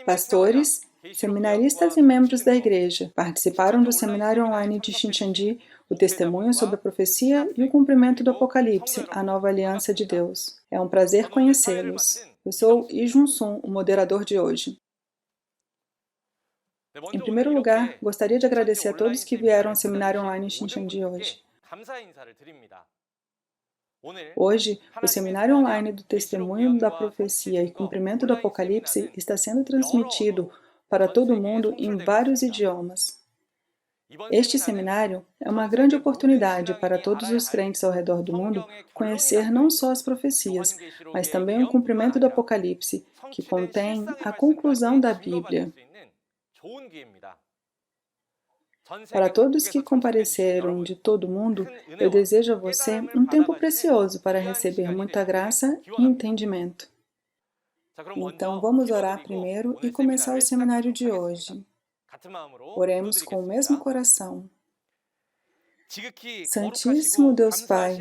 Pastores, seminaristas e membros da igreja participaram do seminário online de Shincheonji, o testemunho sobre a profecia e o cumprimento do Apocalipse, a nova aliança de Deus. É um prazer conhecê-los. Eu sou Lee Jun-sun, o moderador de hoje. Em primeiro lugar, gostaria de agradecer a todos que vieram ao seminário online em Shincheonji hoje. Hoje, o seminário online do Testemunho da Profecia e Cumprimento do Apocalipse está sendo transmitido para todo mundo em vários idiomas. Este seminário é uma grande oportunidade para todos os crentes ao redor do mundo conhecer não só as profecias, mas também o cumprimento do Apocalipse, que contém a conclusão da Bíblia. Para todos que compareceram de todo o mundo, eu desejo a você um tempo precioso para receber muita graça e entendimento. Então, vamos orar primeiro e começar o seminário de hoje. Oremos com o mesmo coração. Santíssimo Deus Pai,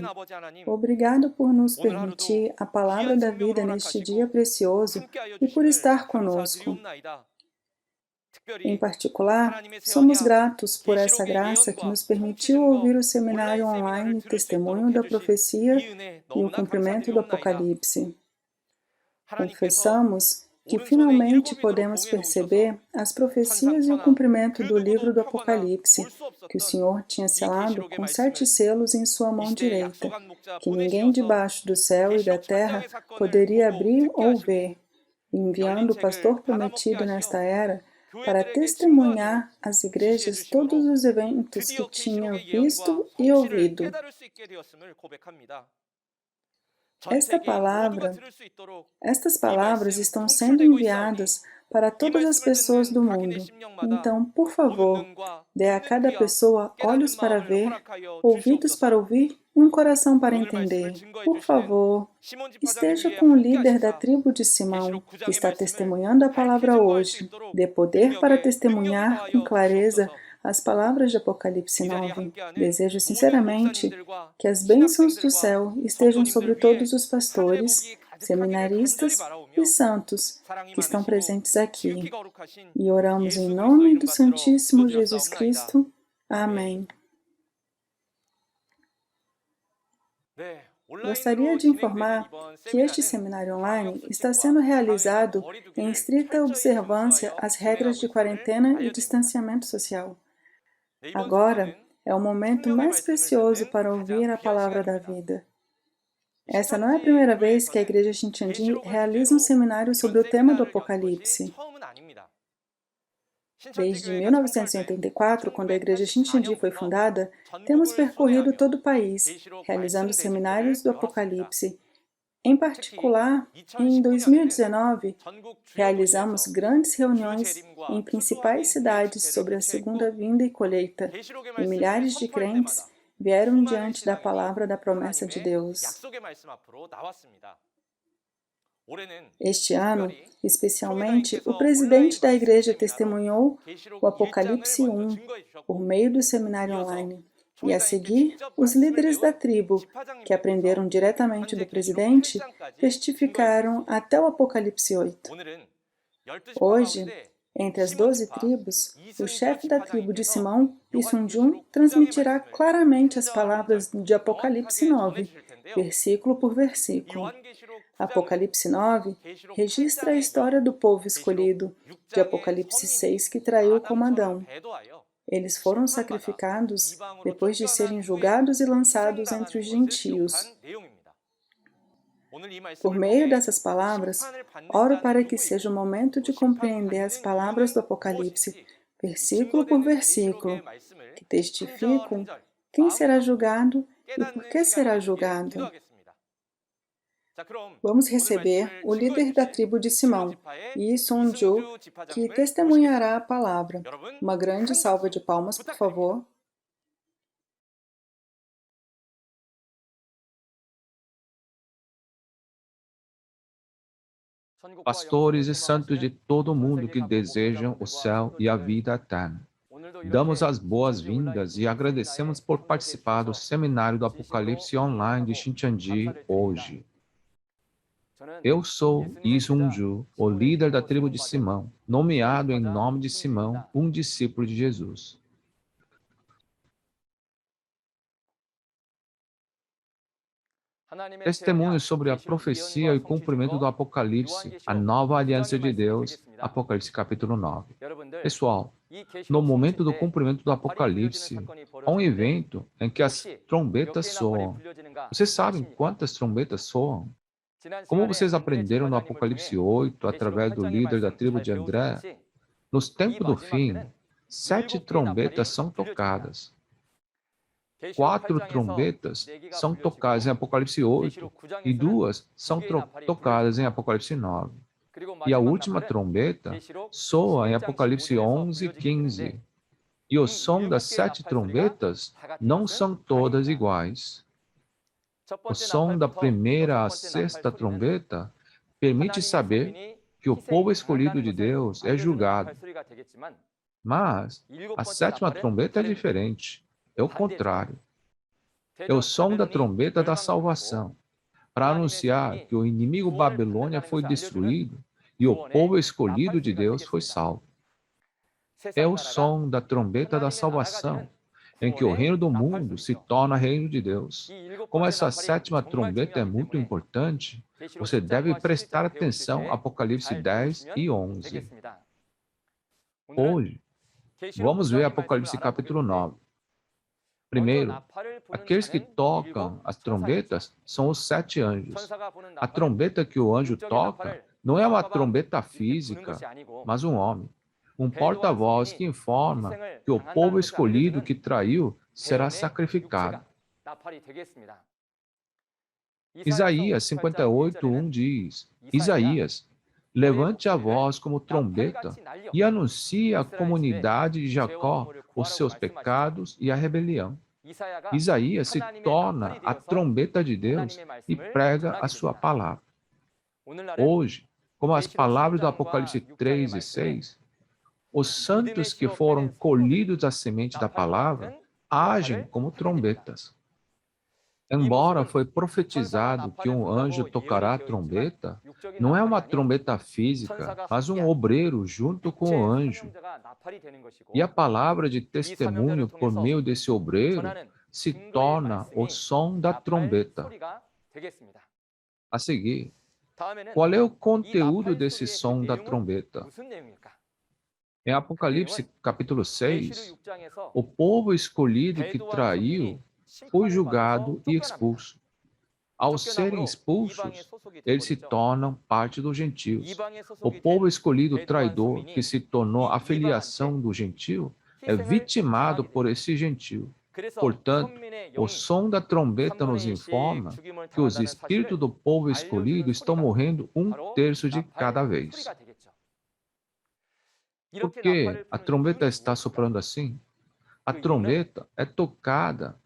obrigado por nos permitir a palavra da vida neste dia precioso e por estar conosco. Em particular, somos gratos por essa graça que nos permitiu ouvir o seminário online Testemunho da Profecia e o Cumprimento do Apocalipse. Confessamos que finalmente podemos perceber as profecias e o cumprimento do livro do Apocalipse, que o Senhor tinha selado com 7 selos em sua mão direita, que ninguém debaixo do céu e da terra poderia abrir ou ver, enviando o pastor prometido nesta era para testemunhar às igrejas todos os eventos que tinha visto e ouvido. Estas palavras estão sendo enviadas para todas as pessoas do mundo. Então, por favor, dê a cada pessoa olhos para ver, ouvidos para ouvir e um coração para entender. Por favor, esteja com o líder da tribo de Simão, que está testemunhando a palavra hoje. Dê poder para testemunhar com clareza as palavras de Apocalipse 9. Desejo sinceramente que as bênçãos do céu estejam sobre todos os pastores, seminaristas e santos que estão presentes aqui. E oramos em nome do Santíssimo Jesus Cristo. Amém. Gostaria de informar que este seminário online está sendo realizado em estrita observância às regras de quarentena e distanciamento social. Agora é o momento mais precioso para ouvir a palavra da vida. Essa não é a primeira vez que a Igreja Shincheonji realiza um seminário sobre o tema do Apocalipse. Desde 1984, quando a Igreja Shincheonji foi fundada, temos percorrido todo o país, realizando seminários do Apocalipse. Em particular, em 2019, realizamos grandes reuniões em principais cidades sobre a segunda vinda e colheita, e milhares de crentes vieram diante da palavra da promessa de Deus. Este ano, especialmente, o presidente da igreja testemunhou o Apocalipse 1 por meio do seminário online. E a seguir, os líderes da tribo, que aprenderam diretamente do presidente, testificaram até o Apocalipse 8. Hoje, entre as 12 tribos, o chefe da tribo de Simão, Lee Sun-jun, transmitirá claramente as palavras de Apocalipse 9, versículo por versículo. Apocalipse 9 registra a história do povo escolhido, de Apocalipse 6 que traiu como Adão. Eles foram sacrificados depois de serem julgados e lançados entre os gentios. Por meio dessas palavras, oro para que seja o momento de compreender as palavras do Apocalipse, versículo por versículo, que testificam quem será julgado e por que será julgado. Vamos receber o líder da tribo de Simão, Lee Sun-ju, que testemunhará a palavra. Uma grande salva de palmas, por favor. Pastores e santos de todo o mundo que desejam o céu e a vida eterna. Damos as boas-vindas e agradecemos por participar do seminário do Apocalipse online de Shincheonji hoje. Eu sou Isunju, o líder da tribo de Simão, nomeado em nome de Simão, um discípulo de Jesus. Testemunho sobre a profecia e cumprimento do Apocalipse, a nova aliança de Deus, Apocalipse capítulo 9. Pessoal, no momento do cumprimento do Apocalipse, há um evento em que as trombetas soam. Vocês sabem quantas trombetas soam? Como vocês aprenderam no Apocalipse 8, através do líder da tribo de André, nos tempos do fim, 7 trombetas são tocadas. 4 trombetas são tocadas em Apocalipse 8 e 2 são tocadas em Apocalipse 9. E a última trombeta soa em Apocalipse 11 e 15. E o som das 7 trombetas não são todas iguais. O som da primeira à sexta trombeta permite saber que o povo escolhido de Deus é julgado. Mas a sétima trombeta é diferente. É o contrário. É o som da trombeta da salvação, para anunciar que o inimigo Babilônia foi destruído e o povo escolhido de Deus foi salvo. É o som da trombeta da salvação, em que o reino do mundo se torna reino de Deus. Como essa sétima trombeta é muito importante, você deve prestar atenção a Apocalipse 10 e 11. Hoje, vamos ver Apocalipse capítulo 9. Primeiro, aqueles que tocam as trombetas são os 7 anjos. A trombeta que o anjo toca não é uma trombeta física, mas um homem. Um porta-voz que informa que o povo escolhido que traiu será sacrificado. Isaías 58:1 diz: Isaías, levante a voz como trombeta e anuncie à comunidade de Jacó os seus pecados e a rebelião. Isaías se torna a trombeta de Deus e prega a sua palavra. Hoje, como as palavras do Apocalipse 3 e 6, os santos que foram colhidos da semente da palavra agem como trombetas. Embora foi profetizado que um anjo tocará a trombeta, não é uma trombeta física, mas um obreiro junto com o anjo. E a palavra de testemunho por meio desse obreiro se torna o som da trombeta. A seguir, qual é o conteúdo desse som da trombeta? Em Apocalipse capítulo 6, o povo escolhido que traiu foi julgado e expulso. Ao serem expulsos, eles se tornam parte dos gentios. O povo escolhido traidor, que se tornou a filiação do gentio, é vitimado por esse gentio. Portanto, o som da trombeta nos informa que os espíritos do povo escolhido estão morrendo 1/3 de cada vez. Por que a trombeta está soprando assim? A trombeta é tocada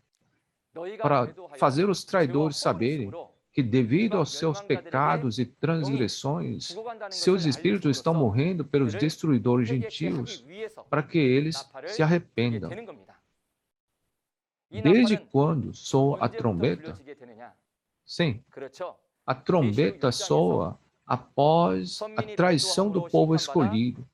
para fazer os traidores saberem que, devido aos seus pecados e transgressões, seus espíritos estão morrendo pelos destruidores gentios, para que eles se arrependam. Desde quando soa a trombeta? Sim, a trombeta soa após a traição do povo escolhido,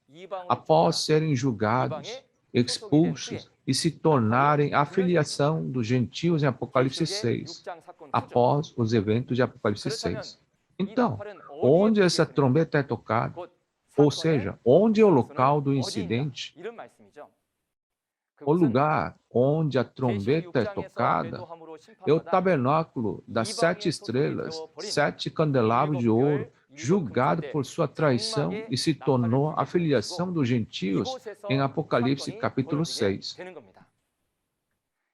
após serem julgados, expulsos e se tornarem a filiação dos gentios em Apocalipse 6, após os eventos de Apocalipse 6. Então, onde essa trombeta é tocada? Ou seja, onde é o local do incidente? O lugar onde a trombeta é tocada é o tabernáculo das 7 estrelas, 7 candelabros de ouro, julgado por sua traição e se tornou a filiação dos gentios em Apocalipse capítulo 6.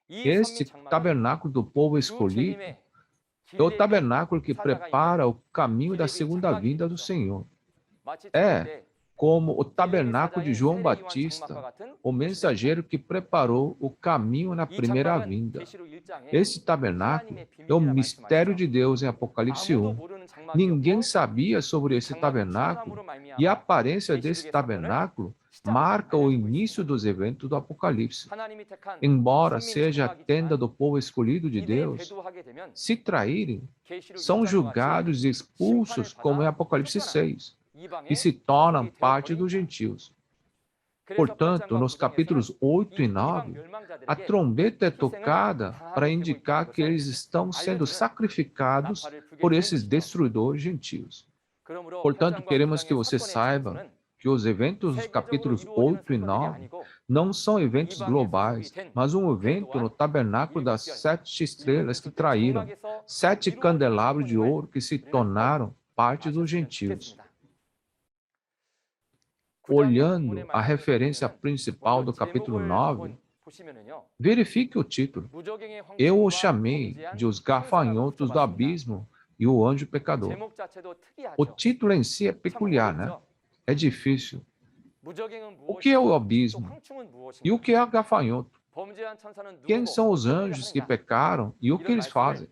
Este tabernáculo do povo escolhido é o tabernáculo que prepara o caminho da segunda vinda do Senhor. É como o tabernáculo de João Batista, o mensageiro que preparou o caminho na primeira vinda. Esse tabernáculo é o mistério de Deus em Apocalipse 1. Ninguém sabia sobre esse tabernáculo, e a aparência desse tabernáculo marca o início dos eventos do Apocalipse. Embora seja a tenda do povo escolhido de Deus, se traírem, são julgados e expulsos, como em Apocalipse 6, e se tornam parte dos gentios. Portanto, nos capítulos 8 e 9, a trombeta é tocada para indicar que eles estão sendo sacrificados por esses destruidores gentios. Portanto, queremos que você saiba que os eventos dos capítulos 8 e 9 não são eventos globais, mas um evento no tabernáculo das 7 estrelas que traíram, 7 candelabros de ouro que se tornaram parte dos gentios. Olhando a referência principal do capítulo 9, verifique o título. Eu o chamei de os gafanhotos do abismo e o anjo pecador. O título em si é peculiar, né? É difícil. O que é o abismo? E o que é o gafanhoto? Quem são os anjos que pecaram e o que eles fazem?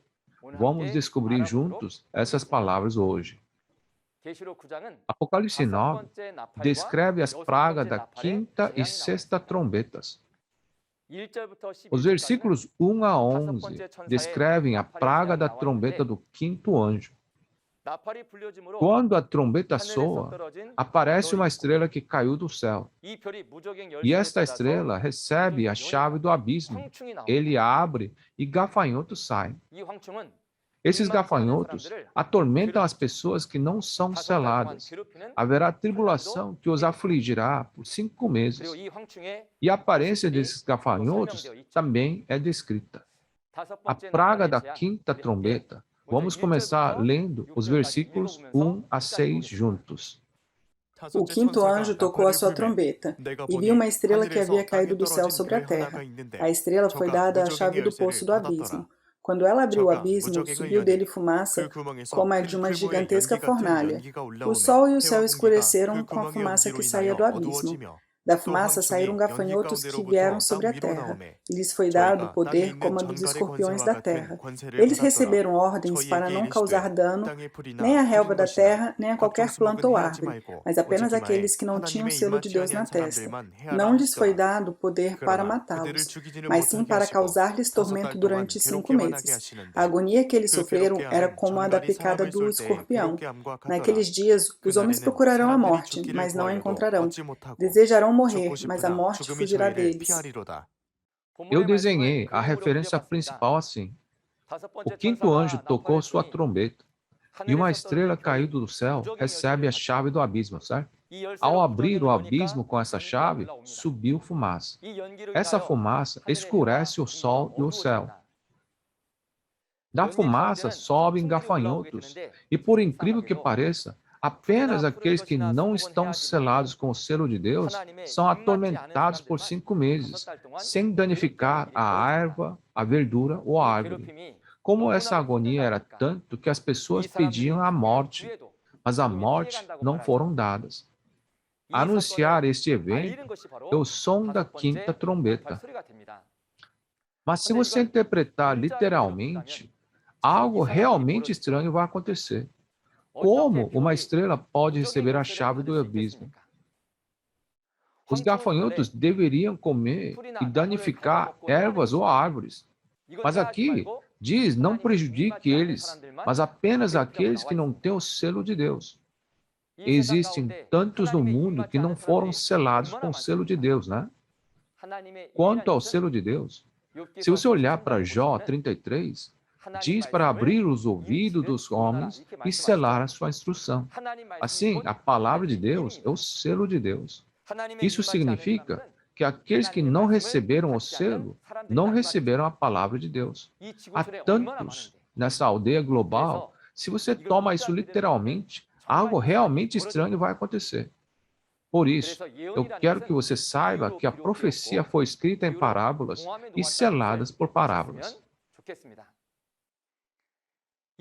Vamos descobrir juntos essas palavras hoje. Apocalipse 9 descreve as pragas da quinta e sexta trombetas. Os versículos 1 a 11 descrevem a praga da trombeta do quinto anjo. Quando a trombeta soa, aparece uma estrela que caiu do céu. E esta estrela recebe a chave do abismo. Ele abre e gafanhotos saem. Esses gafanhotos atormentam as pessoas que não são seladas. Haverá tribulação que os afligirá por 5 meses. E a aparência desses gafanhotos também é descrita. A praga da quinta trombeta. Vamos começar lendo os versículos 1 a 6 juntos. O quinto anjo tocou a sua trombeta, e viu uma estrela que havia caído do céu sobre a terra. A estrela foi dada a chave do poço do abismo. Quando ela abriu o abismo, subiu dele fumaça como a de uma gigantesca fornalha. O sol e o céu escureceram com a fumaça que saía do abismo. Da fumaça saíram gafanhotos que vieram sobre a terra, e lhes foi dado poder como a dos escorpiões da terra. Eles receberam ordens para não causar dano nem à relva da terra, nem a qualquer planta ou árvore, mas apenas aqueles que não tinham o selo de Deus na testa. Não lhes foi dado poder para matá-los, mas sim para causar-lhes tormento durante 5 meses. A agonia que eles sofreram era como a da picada do escorpião. Naqueles dias, os homens procurarão a morte, mas não a encontrarão. Desejarão morrer, mas a morte fugirá deles. Eu desenhei a referência principal assim. O quinto anjo tocou sua trombeta, e uma estrela caída do céu recebe a chave do abismo, certo? Ao abrir o abismo com essa chave, subiu fumaça. Essa fumaça escurece o sol e o céu. Da fumaça sobem gafanhotos, e por incrível que pareça, apenas aqueles que não estão selados com o selo de Deus são atormentados por 5 meses, sem danificar a erva, a verdura ou a árvore. Como essa agonia era tanto que as pessoas pediam a morte, mas a morte não foram dadas. Anunciar este evento é o som da quinta trombeta. Mas se você interpretar literalmente, algo realmente estranho vai acontecer. Como uma estrela pode receber a chave do abismo? Os gafanhotos deveriam comer e danificar ervas ou árvores. Mas aqui diz, não prejudique eles, mas apenas aqueles que não têm o selo de Deus. Existem tantos no mundo que não foram selados com o selo de Deus, né? Quanto ao selo de Deus, se você olhar para Jó 33, diz para abrir os ouvidos dos homens e selar a sua instrução. Assim, a palavra de Deus é o selo de Deus. Isso significa que aqueles que não receberam o selo, não receberam a palavra de Deus. Há tantos nessa aldeia global, se você toma isso literalmente, algo realmente estranho vai acontecer. Por isso, eu quero que você saiba que a profecia foi escrita em parábolas e seladas por parábolas.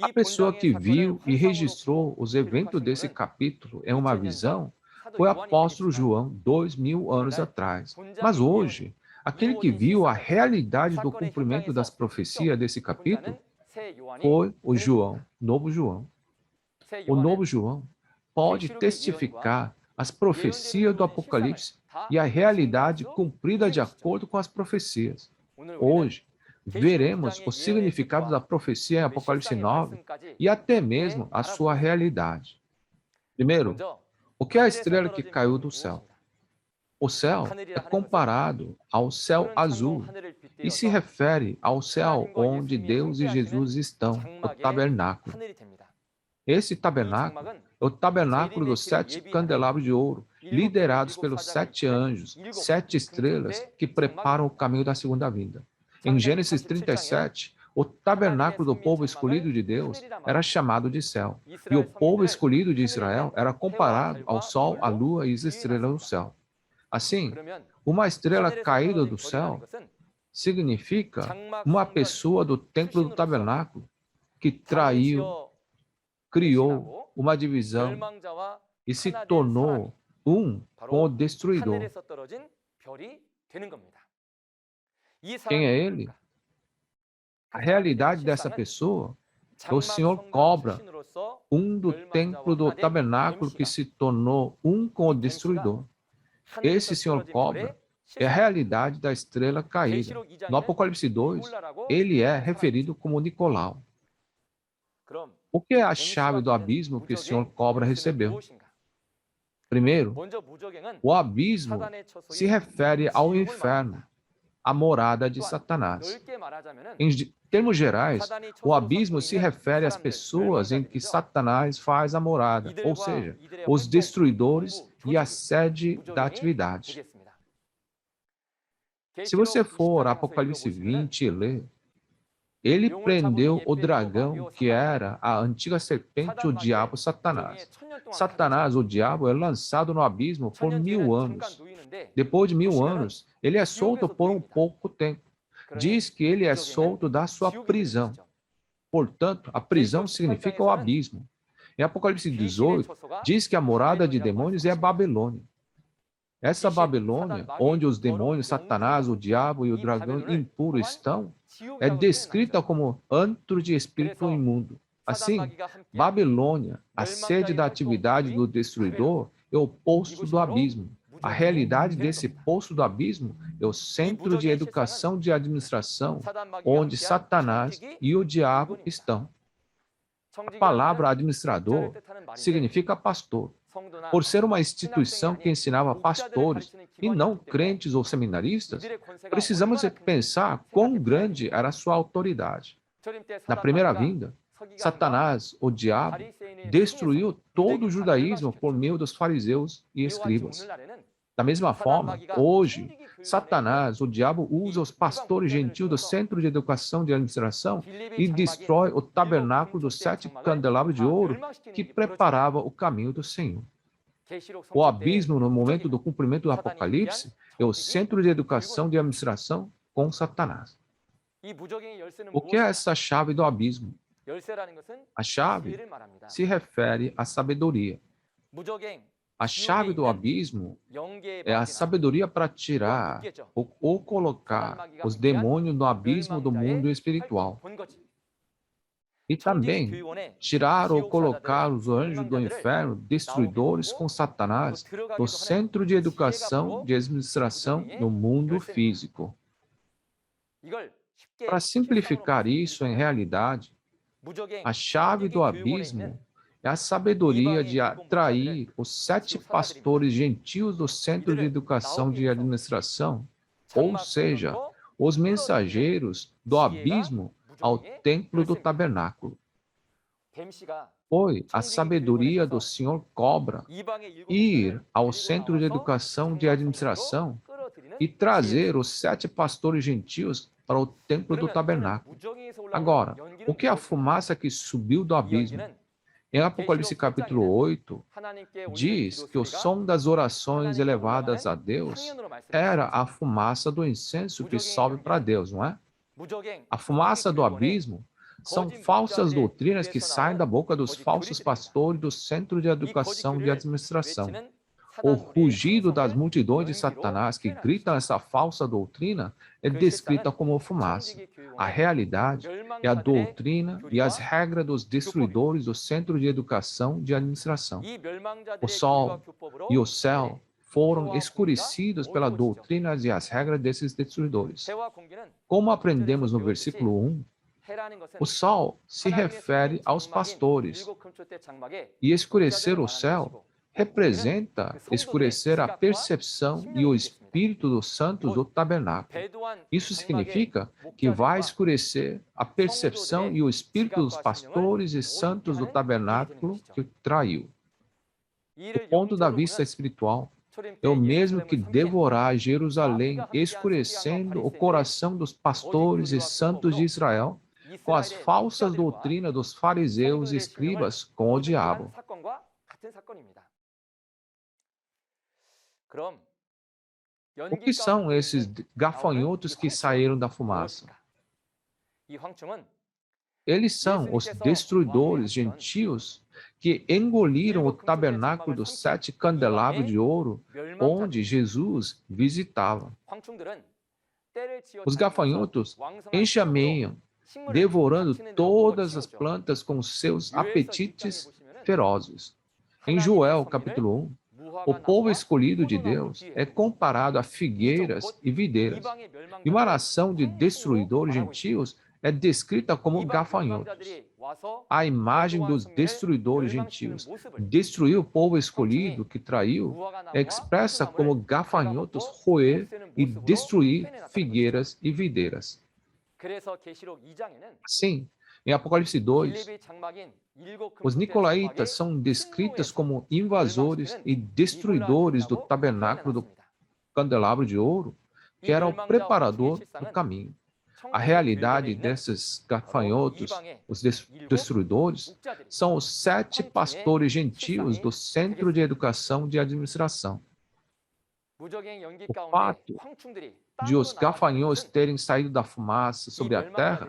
A pessoa que viu e registrou os eventos desse capítulo em uma visão foi o apóstolo João 2000 anos atrás. Mas hoje, aquele que viu a realidade do cumprimento das profecias desse capítulo foi o João, novo João. O novo João pode testificar as profecias do Apocalipse e a realidade cumprida de acordo com as profecias. Hoje, veremos o significado da profecia em Apocalipse 9 e até mesmo a sua realidade. Primeiro, o que é a estrela que caiu do céu? O céu é comparado ao céu azul e se refere ao céu onde Deus e Jesus estão, o tabernáculo. Esse tabernáculo é o tabernáculo dos 7 candelabros de ouro, liderados pelos 7 anjos, 7 estrelas que preparam o caminho da segunda vinda. Em Gênesis 37, o tabernáculo do povo escolhido de Deus era chamado de céu, e o povo escolhido de Israel era comparado ao sol, à lua e às estrelas do céu. Assim, uma estrela caída do céu significa uma pessoa do templo do tabernáculo que traiu, criou uma divisão e se tornou um com o destruidor. Quem é ele? A realidade dessa pessoa é o Senhor Cobra, um do templo do tabernáculo que se tornou um com o destruidor. Esse Senhor Cobra é a realidade da estrela caída. No Apocalipse 2, ele é referido como Nicolau. O que é a chave do abismo que o Senhor Cobra recebeu? Primeiro, o abismo se refere ao inferno, a morada de Satanás. Em termos gerais, o abismo se refere às pessoas em que Satanás faz a morada, ou seja, os destruidores e a sede da atividade. Se você for a Apocalipse 20 e ler, ele prendeu o dragão, que era a antiga serpente, o diabo Satanás. Satanás, o diabo, é lançado no abismo por 1000 anos. Depois de 1000 anos, ele é solto por um pouco tempo. Diz que ele é solto da sua prisão. Portanto, a prisão significa o abismo. Em Apocalipse 18, diz que a morada de demônios é a Babilônia. Essa Babilônia, onde os demônios, Satanás, o diabo e o dragão impuro estão, é descrita como antro de espírito imundo. Assim, Babilônia, a sede da atividade do destruidor, é o poço do abismo. A realidade desse poço do abismo é o centro de educação de administração, onde Satanás e o diabo estão. A palavra administrador significa pastor. Por ser uma instituição que ensinava pastores e não crentes ou seminaristas, precisamos pensar quão grande era a sua autoridade. Na primeira vinda, Satanás, o diabo, destruiu todo o judaísmo por meio dos fariseus e escribas. Da mesma forma, hoje, Satanás, o diabo, usa os pastores gentios do Centro de Educação de Administração e destrói o tabernáculo dos 7 candelabros de ouro que preparava o caminho do Senhor. O abismo, no momento do cumprimento do Apocalipse, é o Centro de Educação de Administração com Satanás. O que é essa chave do abismo? A chave se refere à sabedoria. A chave do abismo é a sabedoria para tirar ou colocar os demônios no abismo do mundo espiritual. E também tirar ou colocar os anjos do inferno, destruidores com Satanás, no centro de educação de administração no mundo físico. Para simplificar isso em realidade, a chave do abismo é a sabedoria de atrair os 7 pastores gentios do Centro de Educação de Administração, ou seja, os mensageiros do abismo ao templo do tabernáculo. Foi a sabedoria do Senhor Cobra ir ao Centro de Educação de Administração e trazer os 7 pastores gentios para o templo do tabernáculo. Agora, o que é a fumaça que subiu do abismo? Em Apocalipse capítulo 8, diz que o som das orações elevadas a Deus era a fumaça do incenso que sobe para Deus, não é? A fumaça do abismo são falsas doutrinas que saem da boca dos falsos pastores do Centro de Educação de Administração. O rugido das multidões de Satanás que gritam essa falsa doutrina é descrita como fumaça. A realidade é a doutrina e as regras dos destruidores do Centro de Educação de Administração. O sol e o céu foram escurecidos pelas doutrinas e as regras desses destruidores. Como aprendemos no versículo 1, o sol se refere aos pastores, e escurecer o céu representa escurecer a percepção e o espírito dos santos do tabernáculo. Isso significa que vai escurecer a percepção e o espírito dos pastores e santos do tabernáculo que traiu. O ponto da vista espiritual é o mesmo que devorar Jerusalém, escurecendo o coração dos pastores e santos de Israel com as falsas doutrinas dos fariseus e escribas com o diabo. O que são esses gafanhotos que saíram da fumaça? Eles são os destruidores gentios que engoliram o tabernáculo dos 7 candelabros de ouro, onde Jesus visitava. Os gafanhotos enxameiam, devorando todas as plantas com seus apetites ferozes. Em Joel, capítulo 1, o povo escolhido de Deus é comparado a figueiras e videiras, e uma nação de destruidores gentios é descrita como gafanhotos. A imagem dos destruidores gentios destruir o povo escolhido que traiu é expressa como gafanhotos roer e destruir figueiras e videiras. Assim, em Apocalipse 2, os nicolaítas são descritos como invasores e destruidores do tabernáculo do candelabro de ouro, que era o preparador do caminho. A realidade desses gafanhotos, os destruidores, são os 7 pastores gentios do Centro de Educação de Administração. O fato de os gafanhotos terem saído da fumaça sobre a terra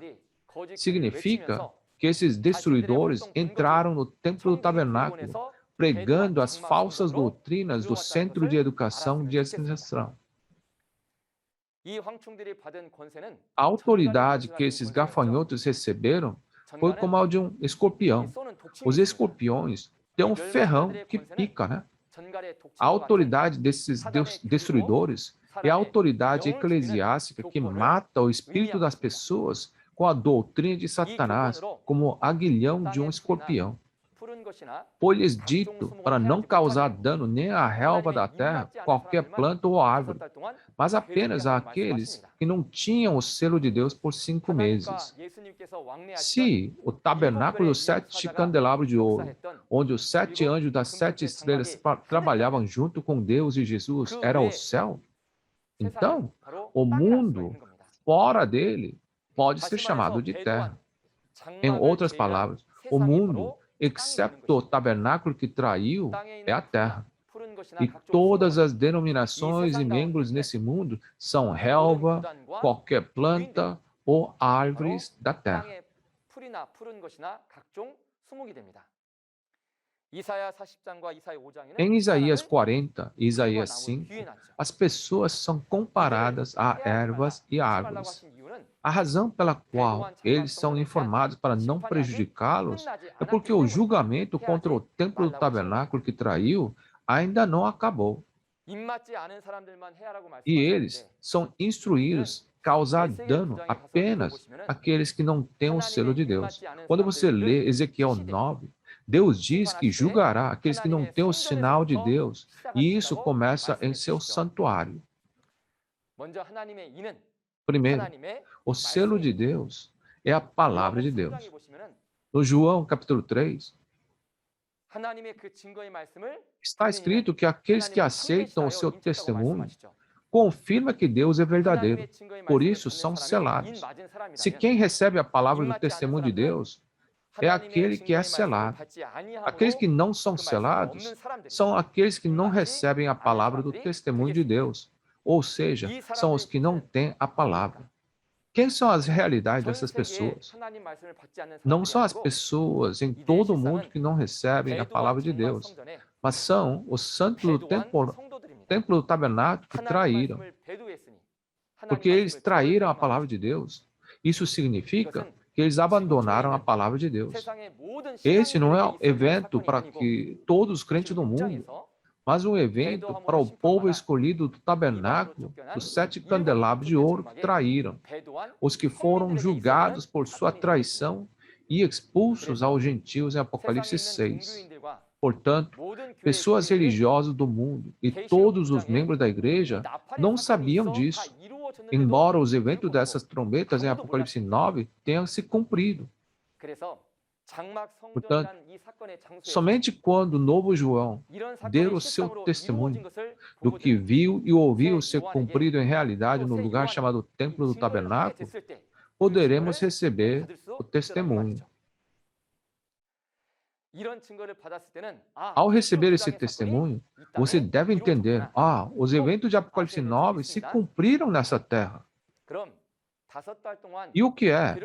significa que esses destruidores entraram no templo do tabernáculo, pregando as falsas doutrinas do Centro de Educação de Administração. A autoridade que esses gafanhotos receberam foi como a de um escorpião. Os escorpiões têm um ferrão que pica, né? A autoridade desses destruidores é a autoridade eclesiástica que mata o espírito das pessoas com a doutrina de Satanás, como aguilhão de um escorpião. Foi-lhes dito para não causar dano nem à relva da terra, qualquer planta ou árvore, mas apenas àqueles que não tinham o selo de Deus por 5 meses. Se o tabernáculo dos 7 candelabros de ouro, onde os 7 anjos das 7 estrelas trabalhavam junto com Deus e Jesus, era o céu, então o mundo fora dele pode ser chamado de terra. Em outras palavras, o mundo, excepto o tabernáculo que traiu, é a terra. E todas as denominações e membros nesse mundo são relva, qualquer planta ou árvores da terra. Em Isaías 40 e Isaías 5, as pessoas são comparadas a ervas e árvores. A razão pela qual eles são informados para não prejudicá-los é porque o julgamento contra o templo do tabernáculo que traiu ainda não acabou. E eles são instruídos a causar dano apenas àqueles que não têm o selo de Deus. Quando você lê Ezequiel 9, Deus diz que julgará aqueles que não têm o sinal de Deus, e isso começa em seu santuário. Primeiro, o selo de Deus é a palavra de Deus. No João, capítulo 3, está escrito que aqueles que aceitam o seu testemunho confirma que Deus é verdadeiro, por isso são selados. Se quem recebe a palavra do testemunho de Deus é aquele que é selado. Aqueles que não são selados são aqueles que não recebem a palavra do testemunho de Deus, ou seja, são os que não têm a palavra. Quem são as realidades dessas pessoas? Não são as pessoas em todo o mundo que não recebem a palavra de Deus, mas são os santos do templo do tabernáculo que traíram. Porque eles traíram a palavra de Deus. Isso significa que eles abandonaram a palavra de Deus. Esse não é um evento para que todos os crentes do mundo mas um evento para o povo escolhido do tabernáculo, dos 7 candelabros de ouro que traíram, os que foram julgados por sua traição e expulsos aos gentios em Apocalipse 6. Portanto, pessoas religiosas do mundo e todos os membros da igreja não sabiam disso, embora os eventos dessas trombetas em Apocalipse 9 tenham se cumprido. Portanto, somente quando o novo João der o seu testemunho do que viu e ouviu ser cumprido em realidade no lugar chamado Templo do Tabernáculo, poderemos receber o testemunho. Ao receber esse testemunho, você deve entender, os eventos de Apocalipse 9 se cumpriram nessa terra. E o que é?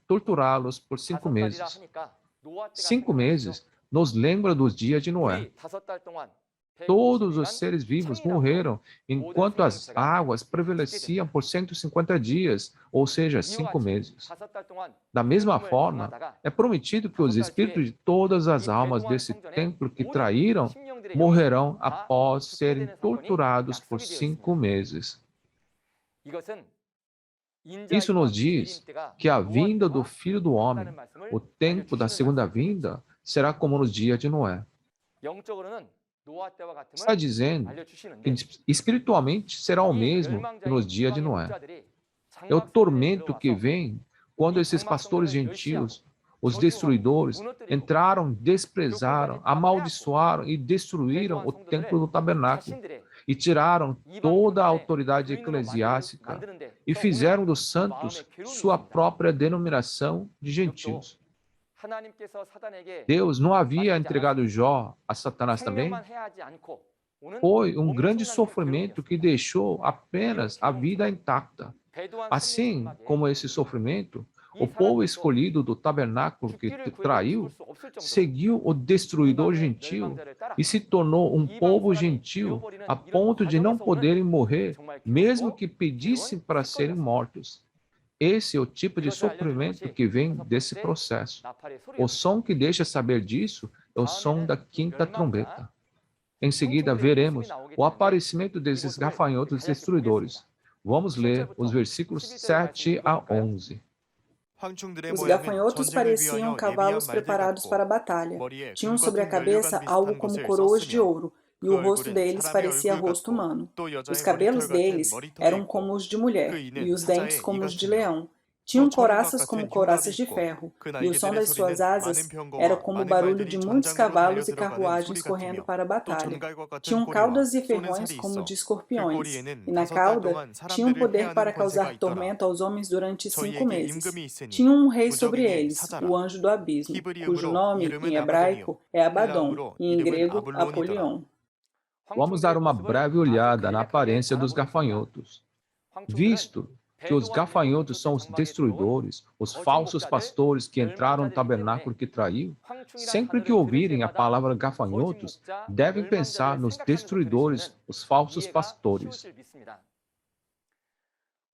Torturá-los por 5 meses. 5 meses nos lembra dos dias de Noé. Todos os seres vivos morreram enquanto as águas prevaleciam por 150 dias, ou seja, 5 meses. Da mesma forma, é prometido que os espíritos de todas as almas desse templo que traíram morrerão após serem torturados por 5 meses. Isso nos diz que a vinda do Filho do Homem, o tempo da segunda vinda, será como nos dias de Noé. Está dizendo que espiritualmente será o mesmo que nos dias de Noé. É o tormento que vem quando esses pastores gentios, os destruidores, entraram, desprezaram, amaldiçoaram e destruíram o templo do tabernáculo e tiraram toda a autoridade eclesiástica e fizeram dos santos sua própria denominação de gentios. Deus não havia entregado Jó a Satanás também? Foi um grande sofrimento que deixou apenas a vida intacta. Assim como esse sofrimento, o povo escolhido do tabernáculo que traiu seguiu o destruidor gentil e se tornou um povo gentil a ponto de não poderem morrer, mesmo que pedissem para serem mortos. Esse é o tipo de sofrimento que vem desse processo. O som que deixa saber disso é o som da quinta trombeta. Em seguida, veremos o aparecimento desses gafanhotos destruidores. Vamos ler os versículos 7 a 11. Os gafanhotos pareciam cavalos preparados para a batalha. Tinham sobre a cabeça algo como coroas de ouro, e o rosto deles parecia rosto humano. Os cabelos deles eram como os de mulher, e os dentes como os de leão. Tinham couraças como couraças de ferro, e o som das suas asas era como o barulho de muitos cavalos e carruagens correndo para a batalha. Tinham caudas e ferrões como de escorpiões, e na cauda tinham poder para causar tormento aos homens durante 5 meses. Tinham um rei sobre eles, o anjo do abismo, cujo nome, em hebraico, é Abaddon, e em grego, Apolion. Vamos dar uma breve olhada na aparência dos gafanhotos. Visto que os gafanhotos são os destruidores, os falsos pastores que entraram no tabernáculo que traiu, sempre que ouvirem a palavra gafanhotos, devem pensar nos destruidores, os falsos pastores.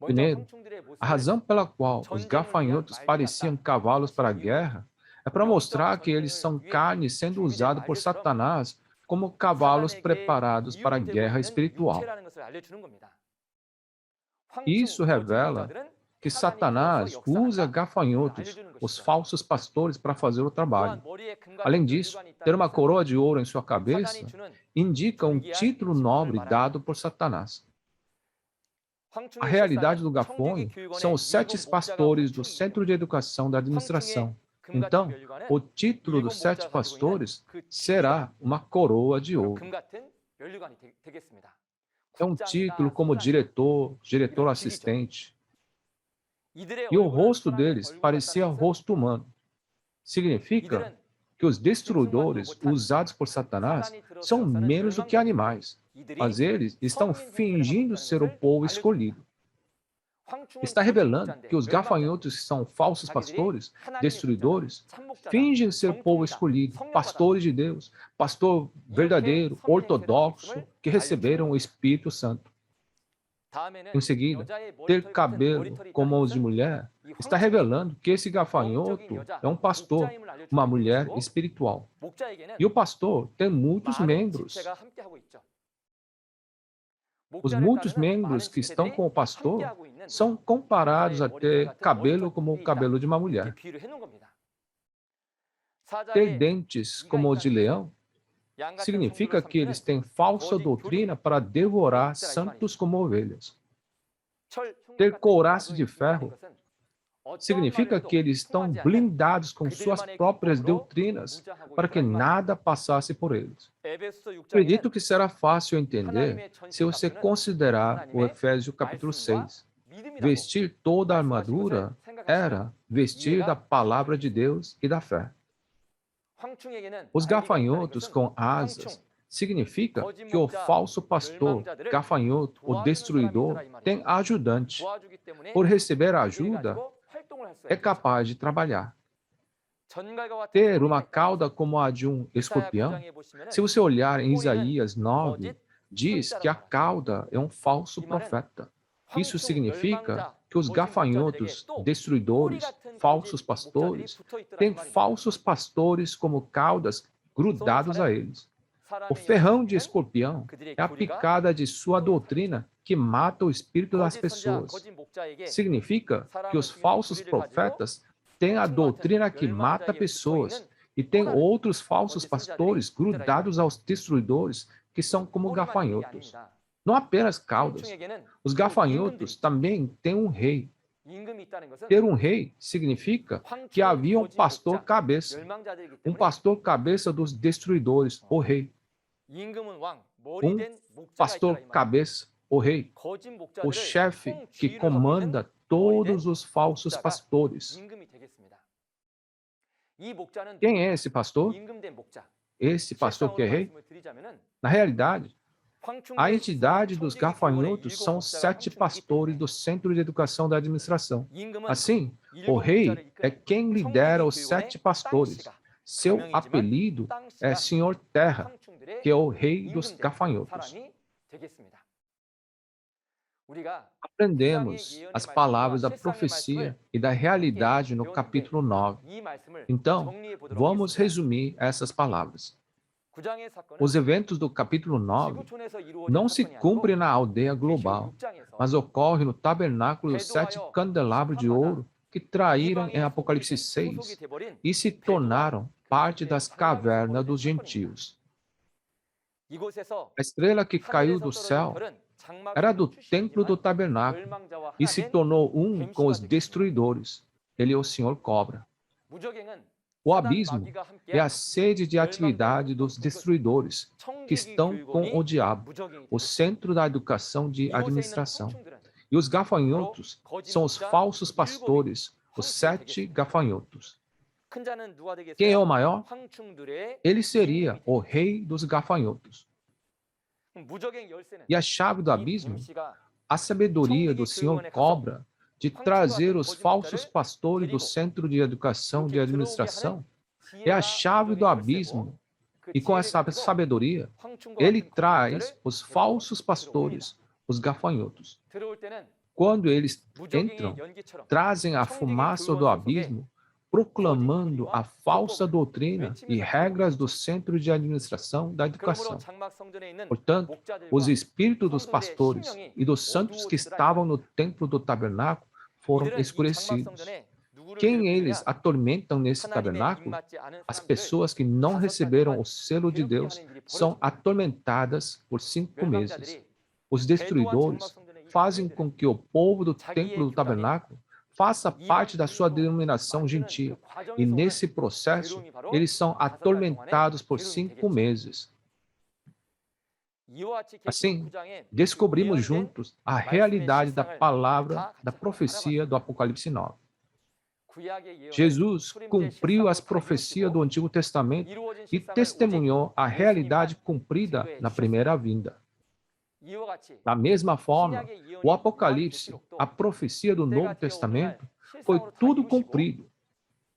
Primeiro, a razão pela qual os gafanhotos pareciam cavalos para a guerra é para mostrar que eles são carne sendo usada por Satanás como cavalos preparados para a guerra espiritual. Isso revela que Satanás usa gafanhotos, os falsos pastores, para fazer o trabalho. Além disso, ter uma coroa de ouro em sua cabeça indica um título nobre dado por Satanás. A realidade do gafanho são os 7 pastores do Centro de Educação da Administração. Então, o título dos 7 pastores será uma coroa de ouro. É um título como diretor, diretor assistente. E o rosto deles parecia rosto humano. Significa que os destruidores usados por Satanás são menos do que animais, mas eles estão fingindo ser o povo escolhido. Está revelando que os gafanhotos, que são falsos pastores, destruidores, fingem ser o povo escolhido, pastores de Deus, pastor verdadeiro, ortodoxo, que receberam o Espírito Santo. Em seguida, ter cabelo como os de mulher está revelando que esse gafanhoto é um pastor, uma mulher espiritual. E o pastor tem muitos membros. Os muitos membros que estão com o pastor são comparados a ter cabelo como o cabelo de uma mulher. Ter dentes como os de leão significa que eles têm falsa doutrina para devorar santos como ovelhas. Ter couraça de ferro significa que eles estão blindados com suas próprias doutrinas para que nada passasse por eles. Acredito que será fácil entender se você considerar o Efésios capítulo 6. Vestir toda a armadura era vestir da palavra de Deus e da fé. Os gafanhotos com asas significa que o falso pastor, gafanhoto, o destruidor, tem ajudante. Por receber ajuda, é capaz de trabalhar. Ter uma cauda como a de um escorpião, se você olhar em Isaías 9, diz que a cauda é um falso profeta. Isso significa que os gafanhotos, destruidores, falsos pastores, têm falsos pastores como caudas grudados a eles. O ferrão de escorpião é a picada de sua doutrina que mata o espírito das pessoas. Significa que os falsos profetas têm a doutrina que mata pessoas e tem outros falsos pastores grudados aos destruidores que são como gafanhotos. Não apenas caudas. Os gafanhotos também têm um rei. Ter um rei significa que havia um pastor cabeça. Um pastor cabeça dos destruidores, o rei. Um pastor cabeça, o rei. O chefe que comanda todos os falsos pastores. Quem é esse pastor? Esse pastor que é rei? Na realidade, a entidade dos gafanhotos são os 7 pastores do Centro de Educação da Administração. Assim, o rei é quem lidera os 7 pastores. Seu apelido é Senhor Terra, que é o rei dos gafanhotos. Aprendemos as palavras da profecia e da realidade no capítulo 9. Então, vamos resumir essas palavras. Os eventos do capítulo 9 não se cumprem na aldeia global, mas ocorrem no tabernáculo dos 7 candelabros de ouro que traíram em Apocalipse 6 e se tornaram parte das cavernas dos gentios. A estrela que caiu do céu era do templo do tabernáculo e se tornou um com os destruidores. Ele é o Senhor Cobra. O abismo é a sede de atividade dos destruidores, que estão com o diabo, o centro da educação de administração. E os gafanhotos são os falsos pastores, os 7 gafanhotos. Quem é o maior? Ele seria o rei dos gafanhotos. E a chave do abismo? A sabedoria do Senhor Cobra de trazer os falsos pastores do Centro de Educação de Administração é a chave do abismo. E com essa sabedoria, ele traz os falsos pastores, os gafanhotos. Quando eles entram, trazem a fumaça do abismo, proclamando a falsa doutrina e regras do Centro de Administração da Educação. Portanto, os espíritos dos pastores e dos santos que estavam no templo do tabernáculo foram escurecidos. Quem eles atormentam nesse tabernáculo? As pessoas que não receberam o selo de Deus são atormentadas por 5 meses. Os destruidores fazem com que o povo do templo do tabernáculo faça parte da sua denominação gentil. E nesse processo, eles são atormentados por 5 meses. Assim, descobrimos juntos a realidade da palavra da profecia do Apocalipse 9. Jesus cumpriu as profecias do Antigo Testamento e testemunhou a realidade cumprida na primeira vinda. Da mesma forma, o Apocalipse, a profecia do Novo Testamento, foi tudo cumprido.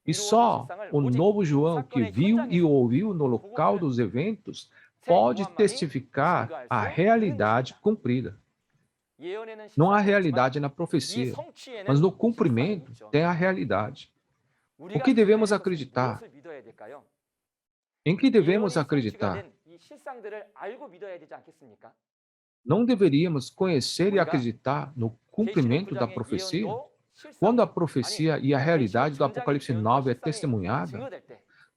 E só o novo João, que viu e ouviu no local dos eventos, pode testificar a realidade cumprida. Não há realidade na profecia, mas no cumprimento tem a realidade. O que devemos acreditar? Em que devemos acreditar? Não deveríamos conhecer e acreditar no cumprimento da profecia? Quando a profecia e a realidade do Apocalipse 9 é testemunhada,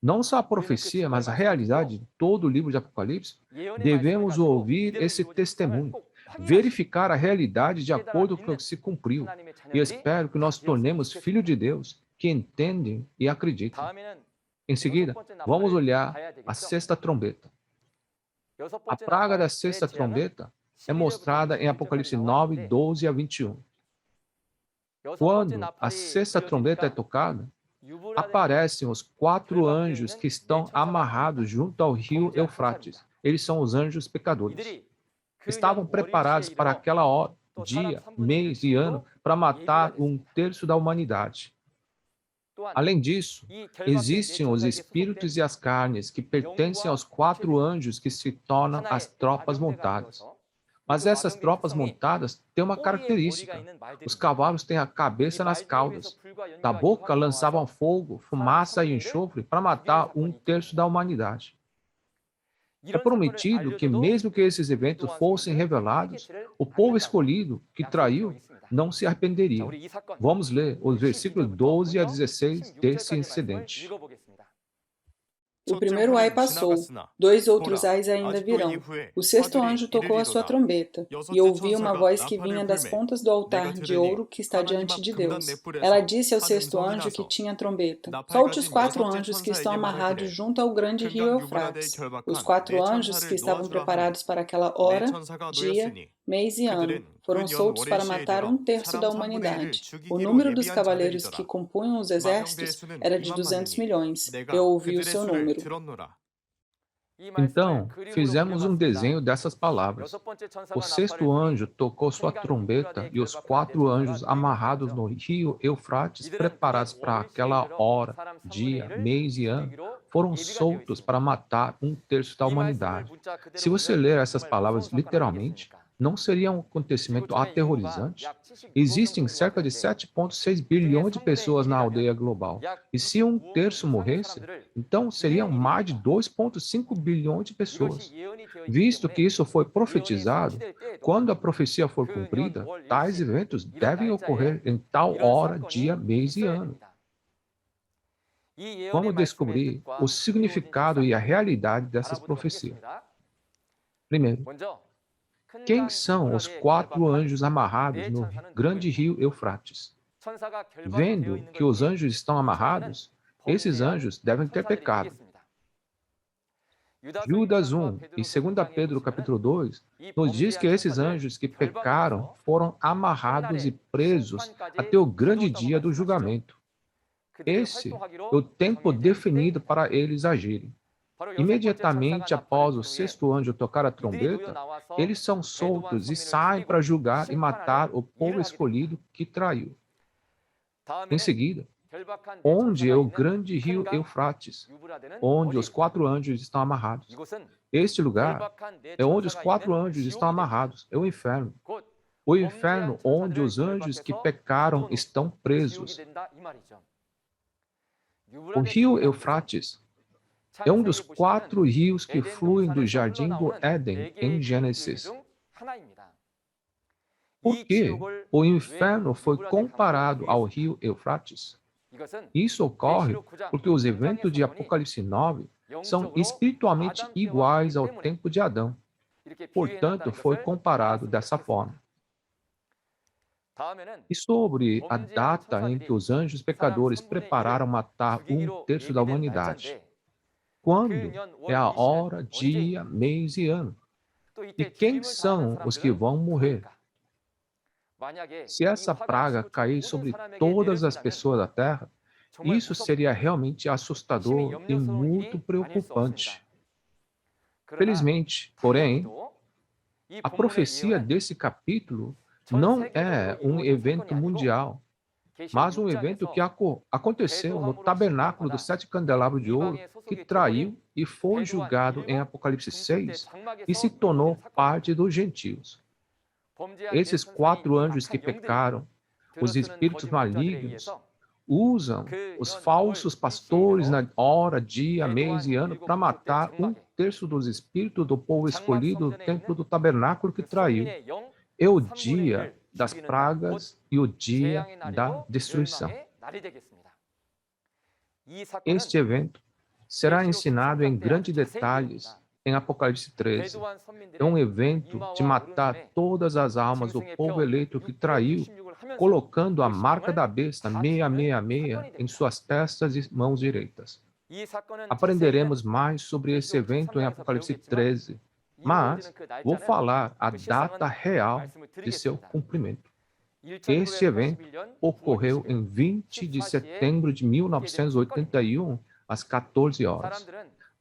não só a profecia, mas a realidade de todo o livro de Apocalipse, devemos ouvir esse testemunho, verificar a realidade de acordo com o que se cumpriu. E espero que nós tornemos filhos de Deus que entendem e acreditam. Em seguida, vamos olhar a sexta trombeta. A praga da sexta trombeta é mostrada em Apocalipse 9, 12 a 21. Quando a sexta trombeta é tocada, aparecem os 4 anjos que estão amarrados junto ao rio Eufrates. Eles são os anjos pecadores. Estavam preparados para aquela hora, dia, mês e ano para matar 1/3 da humanidade. Além disso, existem os espíritos e as carnes que pertencem aos 4 anjos que se tornam as tropas montadas. Mas essas tropas montadas têm uma característica. Os cavalos têm a cabeça nas caudas. Da boca lançavam fogo, fumaça e enxofre para matar 1/3 da humanidade. É prometido que mesmo que esses eventos fossem revelados, o povo escolhido que traiu não se arrependeria. Vamos ler os versículos 12 a 16 desse incidente. O primeiro ai passou, 2 outros ais ainda virão. O sexto anjo tocou a sua trombeta, e ouvi uma voz que vinha das pontas do altar de ouro que está diante de Deus. Ela disse ao sexto anjo que tinha a trombeta: solte os 4 anjos que estão amarrados junto ao grande rio Eufrates. Os 4 anjos que estavam preparados para aquela hora, dia, mês e ano, foram soltos para matar 1/3 da humanidade. O número dos cavaleiros que compunham os exércitos era de 200 milhões. Eu ouvi o seu número. Então, fizemos um desenho dessas palavras. O sexto anjo tocou sua trombeta e os 4 anjos amarrados no rio Eufrates, preparados para aquela hora, dia, mês e ano, foram soltos para matar 1/3 da humanidade. Se você ler essas palavras literalmente, não seria um acontecimento aterrorizante? Existem cerca de 7,6 bilhões de pessoas na aldeia global. E se 1/3 morresse, então seriam mais de 2,5 bilhões de pessoas. Visto que isso foi profetizado, quando a profecia for cumprida, tais eventos devem ocorrer em tal hora, dia, mês e ano. Vamos descobrir o significado e a realidade dessas profecias. Primeiro, quem são os 4 anjos amarrados no grande rio Eufrates? Vendo que os anjos estão amarrados, esses anjos devem ter pecado. Judas 1 e 2 Pedro capítulo 2 nos diz que esses anjos que pecaram foram amarrados e presos até o grande dia do julgamento. Esse é o tempo definido para eles agirem. Imediatamente após o sexto anjo tocar a trombeta, eles são soltos e saem para julgar e matar o povo escolhido que traiu. Em seguida, onde é o grande rio Eufrates, onde os 4 anjos estão amarrados. Este lugar é onde os 4 anjos estão amarrados, é o inferno. O inferno onde os anjos que pecaram estão presos. O rio Eufrates é um dos 4 rios que fluem do Jardim do Éden em Gênesis. Por que o inferno foi comparado ao rio Eufrates? Isso ocorre porque os eventos de Apocalipse 9 são espiritualmente iguais ao tempo de Adão. Portanto, foi comparado dessa forma. E sobre a data em que os anjos pecadores prepararam matar 1/3 da humanidade. Quando é a hora, dia, mês e ano? E quem são os que vão morrer? Se essa praga cair sobre todas as pessoas da Terra, isso seria realmente assustador e muito preocupante. Felizmente, porém, a profecia desse capítulo não é um evento mundial, mas um evento que aconteceu no tabernáculo dos 7 candelabros de ouro, que traiu e foi julgado em Apocalipse 6 e se tornou parte dos gentios. Esses 4 anjos que pecaram, os espíritos malignos, usam os falsos pastores na hora, dia, mês e ano para matar um terço dos espíritos do povo escolhido do templo do tabernáculo que traiu. É o dia das pragas e o dia da destruição. Este evento será ensinado em grandes detalhes em Apocalipse 13. É um evento de matar todas as almas do povo eleito que traiu, colocando a marca da besta 666 em suas testas e mãos direitas. Aprenderemos mais sobre esse evento em Apocalipse 13, mas vou falar a data real de seu cumprimento. Este evento ocorreu em 20 de setembro de 1981, às 14 horas.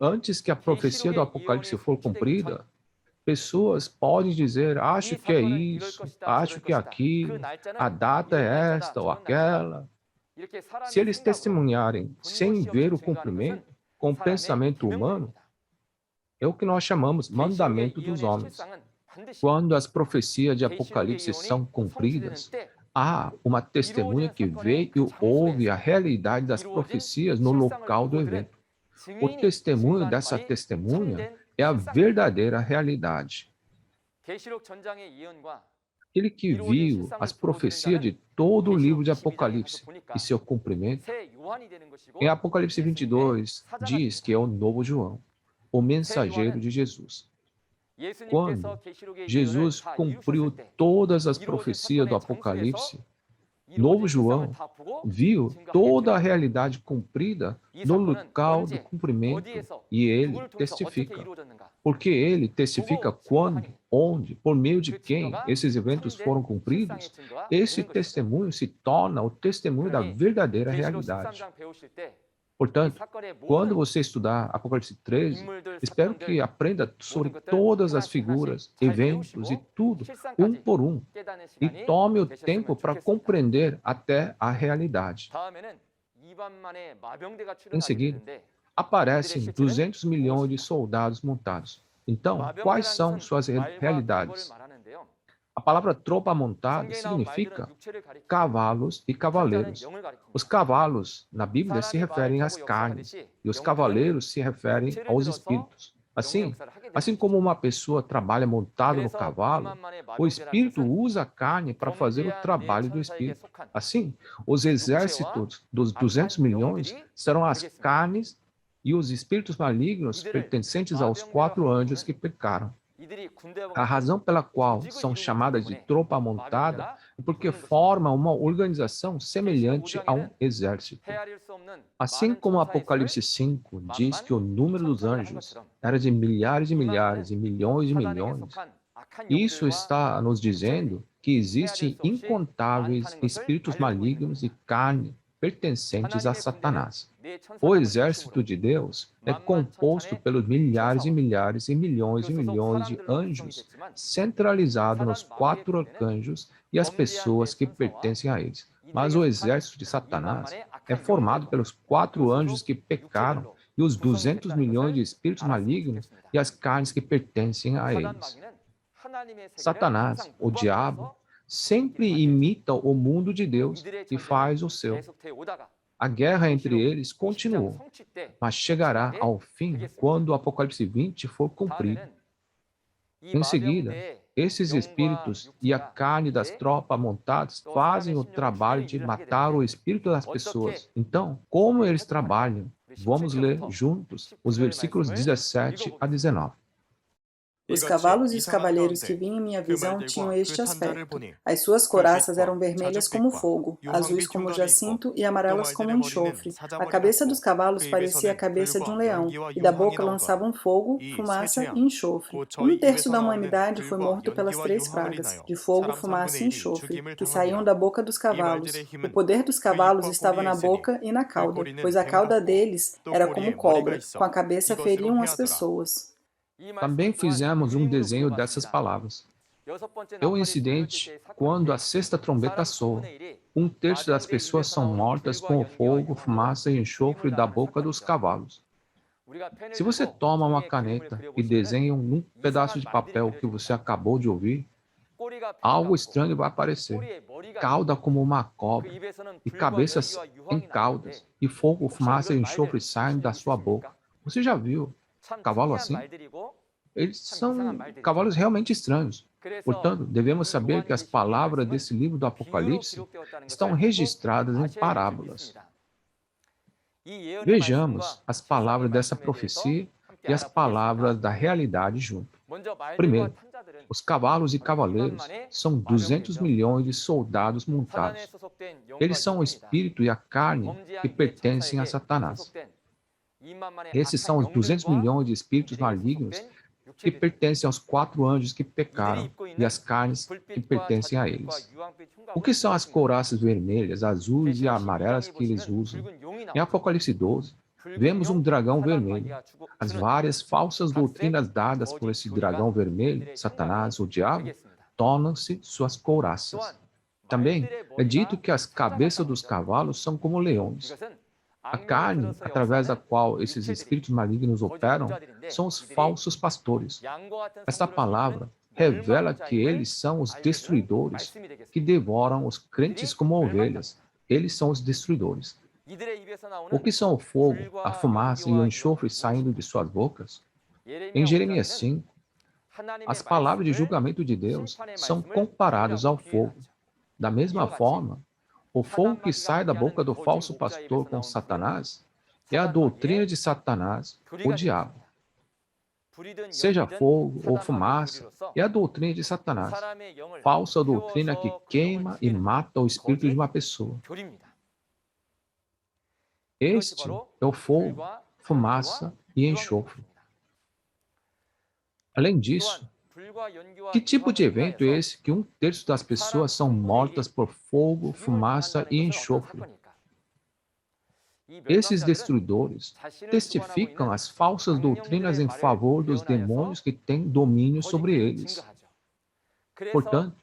Antes que a profecia do Apocalipse for cumprida, pessoas podem dizer, acho que é isso, acho que é aquilo, a data é esta ou aquela. Se eles testemunharem sem ver o cumprimento, com o pensamento humano, é o que nós chamamos mandamento dos homens. Quando as profecias de Apocalipse são cumpridas, há uma testemunha que vê e ouve a realidade das profecias no local do evento. O testemunho dessa testemunha é a verdadeira realidade. Aquele que viu as profecias de todo o livro de Apocalipse e seu cumprimento, em Apocalipse 22, diz que é o novo João, o mensageiro de Jesus. Quando Jesus cumpriu todas as profecias do Apocalipse, novo João viu toda a realidade cumprida no local do cumprimento e ele testifica. Porque ele testifica quando, onde, por meio de quem esses eventos foram cumpridos, esse testemunho se torna o testemunho da verdadeira realidade. Portanto, quando você estudar Apocalipse 13, espero que aprenda sobre todas as figuras, eventos e tudo, um por um, e tome o tempo para compreender até a realidade. Em seguida, aparecem 200 milhões de soldados montados. Então, quais são suas realidades? A palavra tropa montada significa cavalos e cavaleiros. Os cavalos, na Bíblia, se referem às carnes, e os cavaleiros se referem aos espíritos. Assim como uma pessoa trabalha montado no cavalo, o espírito usa a carne para fazer o trabalho do espírito. Assim, os exércitos dos 200 milhões serão as carnes e os espíritos malignos pertencentes aos 4 anjos que pecaram. A razão pela qual são chamadas de tropa montada é porque formam uma organização semelhante a um exército. Assim como Apocalipse 5 diz que o número dos anjos era de milhares e milhares e milhões de milhões, isso está nos dizendo que existem incontáveis espíritos malignos e carne pertencentes a Satanás. O exército de Deus é composto pelos milhares e milhares e milhões de anjos, centralizado nos 4 arcanjos e as pessoas que pertencem a eles. Mas o exército de Satanás é formado pelos 4 anjos que pecaram e os 200 milhões de espíritos malignos e as carnes que pertencem a eles. Satanás, o diabo, sempre imita o mundo de Deus e faz o seu. A guerra entre eles continuou, mas chegará ao fim quando o Apocalipse 20 for cumprido. Em seguida, esses espíritos e a carne das tropas montadas fazem o trabalho de matar o espírito das pessoas. Então, como eles trabalham? Vamos ler juntos os versículos 17 a 19. Os cavalos e os cavaleiros que vinham em minha visão tinham este aspecto. As suas couraças eram vermelhas como fogo, azuis como jacinto e amarelas como enxofre. A cabeça dos cavalos parecia a cabeça de um leão, e da boca lançavam fogo, fumaça e enxofre. 1/3 da humanidade foi morto pelas 3 pragas, de fogo, fumaça e enxofre, que saíam da boca dos cavalos. O poder dos cavalos estava na boca e na cauda, pois a cauda deles era como cobra, com a cabeça feriam as pessoas. Também fizemos um desenho dessas palavras. É um incidente quando a 6ª trombeta soa. 1/3 das pessoas são mortas com o fogo, fumaça e enxofre da boca dos cavalos. Se você toma uma caneta e desenha num pedaço de papel que você acabou de ouvir, algo estranho vai aparecer. Cauda como uma cobra, e cabeças em caudas, e fogo, fumaça e enxofre saem da sua boca. Você já viu cavalo assim? Eles são cavalos realmente estranhos. Portanto, devemos saber que as palavras desse livro do Apocalipse estão registradas em parábolas. Vejamos as palavras dessa profecia e as palavras da realidade junto. Primeiro, os cavalos e cavaleiros são 200 milhões de soldados montados. Eles são o espírito e a carne que pertencem a Satanás. Esses são os 200 milhões de espíritos malignos que pertencem aos 4 anjos que pecaram e as carnes que pertencem a eles. O que são as couraças vermelhas, azuis e amarelas que eles usam? Em Apocalipse 12, vemos um dragão vermelho. As várias falsas doutrinas dadas por esse dragão vermelho, Satanás, o diabo, tornam-se suas couraças. Também é dito que as cabeças dos cavalos são como leões. A carne, através da qual esses espíritos malignos operam, são os falsos pastores. Esta palavra revela que eles são os destruidores que devoram os crentes como ovelhas. Eles são os destruidores. O que são o fogo, a fumaça e o enxofre saindo de suas bocas? Em Jeremias 5, as palavras de julgamento de Deus são comparadas ao fogo. Da mesma forma, o fogo que sai da boca do falso pastor com Satanás é a doutrina de Satanás, o diabo. Seja fogo ou fumaça, é a doutrina de Satanás, falsa doutrina que queima e mata o espírito de uma pessoa. Este é o fogo, fumaça e enxofre. Além disso, que tipo de evento é esse que 1/3 das pessoas são mortas por fogo, fumaça e enxofre? Esses destruidores testificam as falsas doutrinas em favor dos demônios que têm domínio sobre eles. Portanto,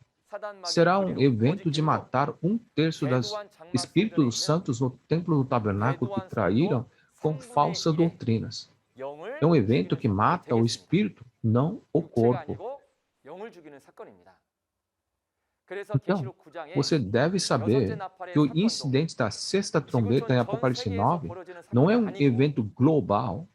será um evento de matar 1/3 dos espíritos santos no templo do tabernáculo que traíram com falsas doutrinas. É um evento que mata o espírito, não o corpo. Então, você deve saber que o incidente da sexta trombeta em Apocalipse 9 não é um evento global,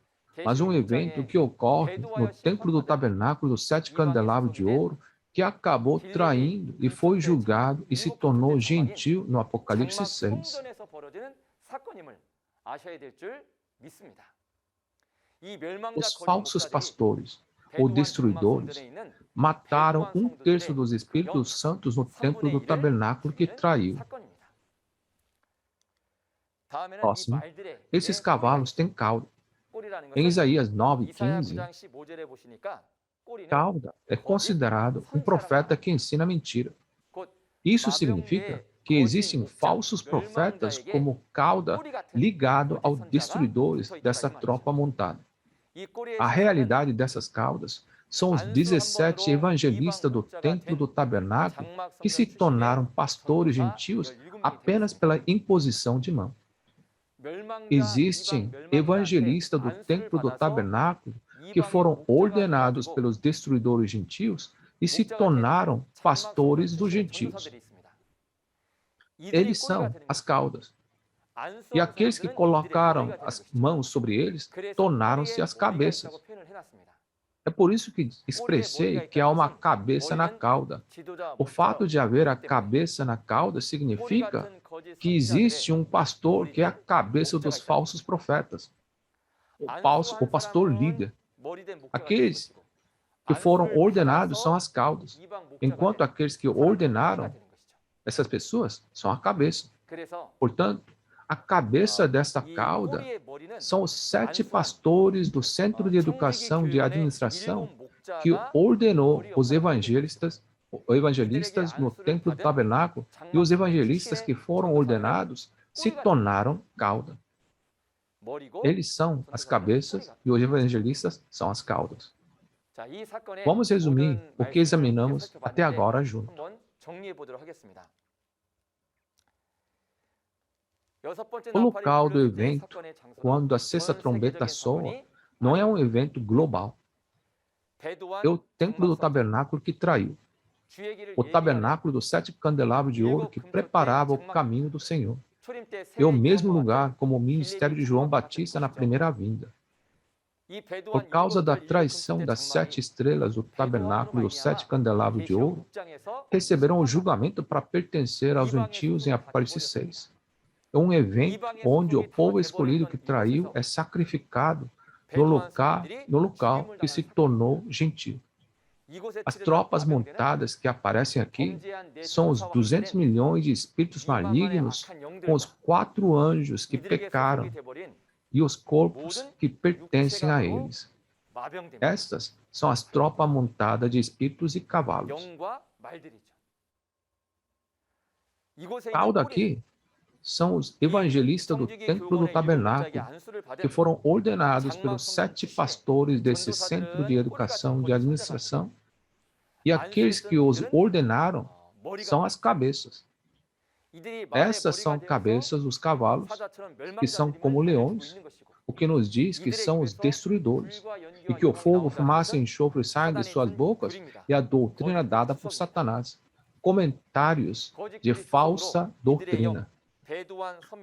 mas um evento que ocorre no templo do tabernáculo dos 7 candelabros de ouro, que acabou traindo e foi julgado e se tornou gentil no Apocalipse 6. Os falsos pastores, ou destruidores, mataram 1/3 dos espíritos santos no templo do tabernáculo que traiu. Próximo, esses cavalos têm cauda. Em Isaías 9:15, cauda é considerado um profeta que ensina mentira. Isso significa que existem falsos profetas como cauda ligado aos destruidores dessa tropa montada. A realidade dessas caudas são os 17 evangelistas do templo do tabernáculo que se tornaram pastores gentios apenas pela imposição de mão. Existem evangelistas do templo do tabernáculo que foram ordenados pelos destruidores gentios e se tornaram pastores dos gentios. Eles são as caudas. E aqueles que colocaram as mãos sobre eles tornaram-se as cabeças. É por isso que expressei que há uma cabeça na cauda. O fato de haver a cabeça na cauda significa que existe um pastor que é a cabeça dos falsos profetas. O pastor líder. Aqueles que foram ordenados são as caudas, enquanto aqueles que ordenaram essas pessoas são a cabeça. Portanto, a cabeça desta cauda são os 7 pastores do Centro de Educação de Administração que ordenou os evangelistas no Templo do Tabernáculo, e os evangelistas que foram ordenados se tornaram cauda. Eles são as cabeças e os evangelistas são as caudas. Vamos resumir o que examinamos até agora junto. O local do evento, quando a sexta trombeta soa, não é um evento global. É o templo do tabernáculo que traiu. o tabernáculo dos 7 candelabros de ouro que preparava o caminho do Senhor. É o mesmo lugar como o ministério de João Batista na primeira vinda. Por causa da traição das 7 estrelas do tabernáculo dos 7 candelabros de ouro, receberão o julgamento para pertencer aos gentios em Apocalipse 6. É um evento onde o povo escolhido que traiu é sacrificado no local que se tornou gentil. As tropas montadas que aparecem aqui são os 200 milhões de espíritos malignos com os 4 anjos que pecaram e os corpos que pertencem a eles. Estas são as tropas montadas de espíritos e cavalos. Tal daqui são os evangelistas do templo do tabernáculo, que foram ordenados pelos 7 pastores desse centro de educação de administração, e aqueles que os ordenaram são as cabeças. Essas são cabeças dos cavalos, que são como leões, o que nos diz que são os destruidores, e que o fogo, fumaça e enxofre saem de suas bocas, e a doutrina dada por Satanás. Comentários de falsa doutrina.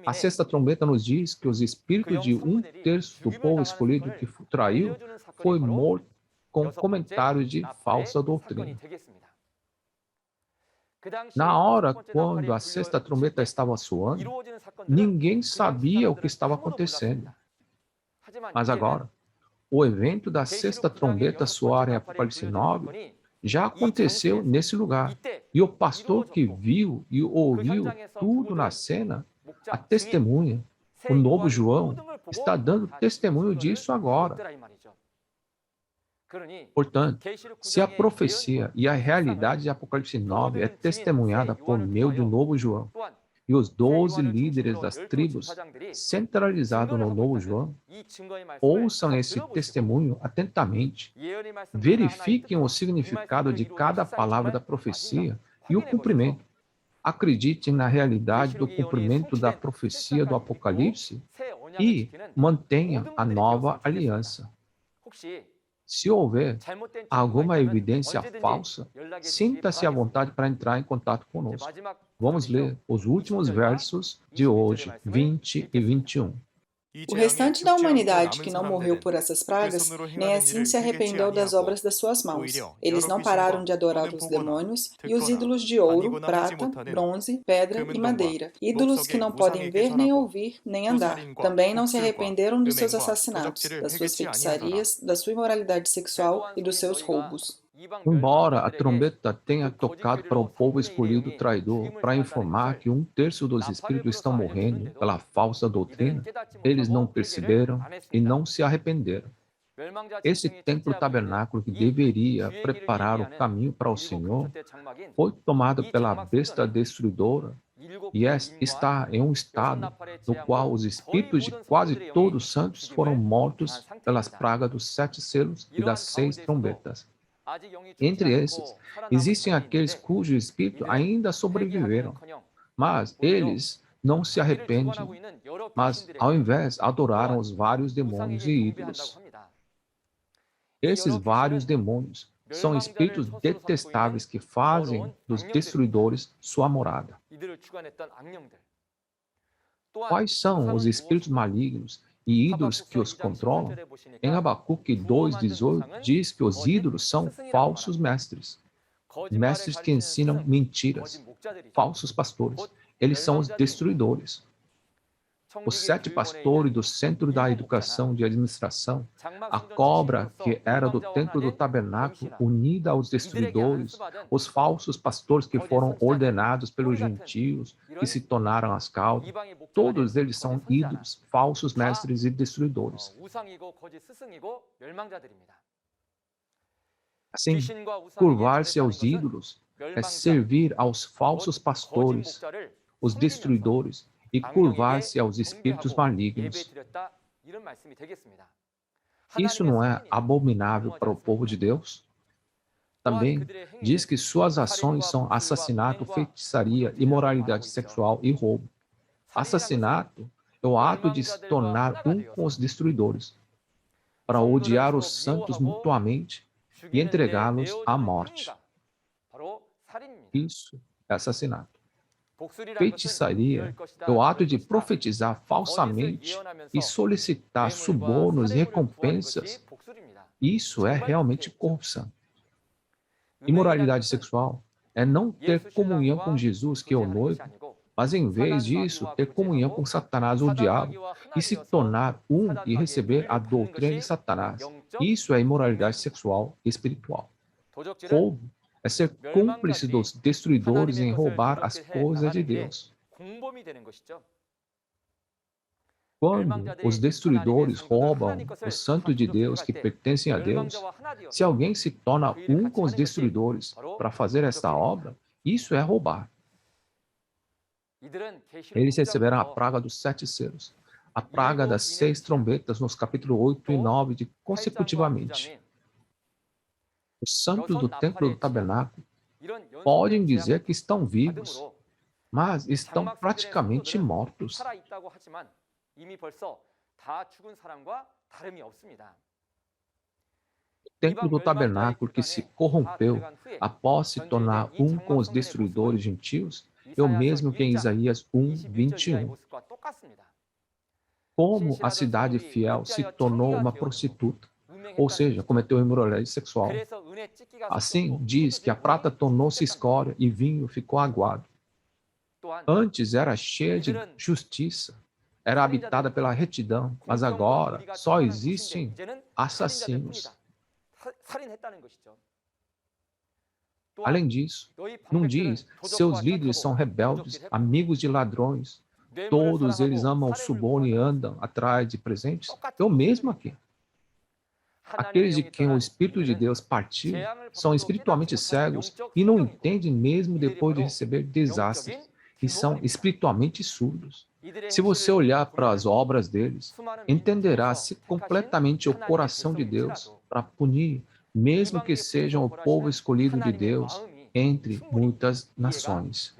A 6ª trombeta nos diz que os espíritos de 1/3 do povo escolhido que traiu foi morto com comentários de falsa doutrina. Na hora quando a 6ª trombeta estava soando, ninguém sabia o que estava acontecendo. Mas agora, o evento da 6ª trombeta soar em Apocalipse 9 já aconteceu nesse lugar. E o pastor que viu e ouviu tudo na cena, a testemunha, o novo João, está dando testemunho disso agora. Portanto, se a profecia e a realidade de Apocalipse 9 é testemunhada por meio do novo João, e os 12 líderes das tribos centralizados no novo João, ouçam esse testemunho atentamente, verifiquem o significado de cada palavra da profecia e o cumprimento. Acreditem na realidade do cumprimento da profecia do Apocalipse e mantenham a nova aliança. Se houver alguma evidência falsa, sinta-se à vontade para entrar em contato conosco. Vamos ler os últimos versos de hoje, 20 e 21. O restante da humanidade que não morreu por essas pragas, nem assim se arrependeu das obras das suas mãos. Eles não pararam de adorar os demônios e os ídolos de ouro, prata, bronze, pedra e madeira, ídolos que não podem ver, nem ouvir, nem andar. Também não se arrependeram dos seus assassinatos, das suas feitiçarias, da sua imoralidade sexual e dos seus roubos. Embora a trombeta tenha tocado para o povo escolhido traidor para informar que 1/3 dos espíritos estão morrendo pela falsa doutrina, eles não perceberam e não se arrependeram. Esse templo tabernáculo que deveria preparar o caminho para o Senhor foi tomado pela besta destruidora e está em um estado no qual os espíritos de quase todos os santos foram mortos pelas pragas dos 7 selos e das 6 trombetas. Entre esses, existem aqueles cujos espíritos ainda sobreviveram, mas eles não se arrependem, mas ao invés adoraram os vários demônios e ídolos. Esses vários demônios são espíritos detestáveis que fazem dos destruidores sua morada. Quais são os espíritos malignos e ídolos que os controlam? Em Abacuque 2,18 diz que os ídolos são falsos mestres, mestres que ensinam mentiras, falsos pastores. Eles são os destruidores. Os 7 pastores do Centro da Educação de Administração, a cobra que era do Templo do Tabernáculo, unida aos destruidores, os falsos pastores que foram ordenados pelos gentios, que se tornaram as caudas, todos eles são ídolos, falsos mestres e destruidores. Assim, curvar-se aos ídolos é servir aos falsos pastores, os destruidores, e curvar-se aos espíritos malignos. Isso não é abominável para o povo de Deus? Também diz que suas ações são assassinato, feitiçaria, imoralidade sexual e roubo. Assassinato é o ato de se tornar um com os destruidores, para odiar os santos mutuamente e entregá-los à morte. Isso é assassinato. Feitiçaria é o ato de profetizar falsamente e solicitar subornos e recompensas. Isso é realmente corrupção. Imoralidade sexual é não ter comunhão com Jesus, que é o noivo, mas em vez disso, ter comunhão com Satanás ou o diabo e se tornar um e receber a doutrina de Satanás. Isso é imoralidade sexual espiritual. Roubo é ser cúmplice dos destruidores em roubar as coisas de Deus. Quando os destruidores roubam os santos de Deus que pertencem a Deus, se alguém se torna um com os destruidores para fazer esta obra, isso é roubar. Eles receberão a praga dos 7 selos, a praga das 6 trombetas nos capítulos 8 e 9 consecutivamente. Os santos do templo do tabernáculo podem dizer que estão vivos, mas estão praticamente mortos. O templo do tabernáculo que se corrompeu após se tornar um com os destruidores gentios é o mesmo que em Isaías 1:21. Como a cidade fiel se tornou uma prostituta, ou seja, cometeu imoralidade sexual. Assim, diz que a prata tornou-se escória e vinho ficou aguado. Antes era cheia de justiça, era habitada pela retidão, mas agora só existem assassinos. Além disso, não diz, seus líderes são rebeldes, amigos de ladrões, todos eles amam o suborno e andam atrás de presentes? É o mesmo aqui. Aqueles de quem o Espírito de Deus partiu são espiritualmente cegos e não entendem mesmo depois de receber desastres, e são espiritualmente surdos. Se você olhar para as obras deles, entenderá-se completamente o coração de Deus para punir, mesmo que sejam o povo escolhido de Deus entre muitas nações.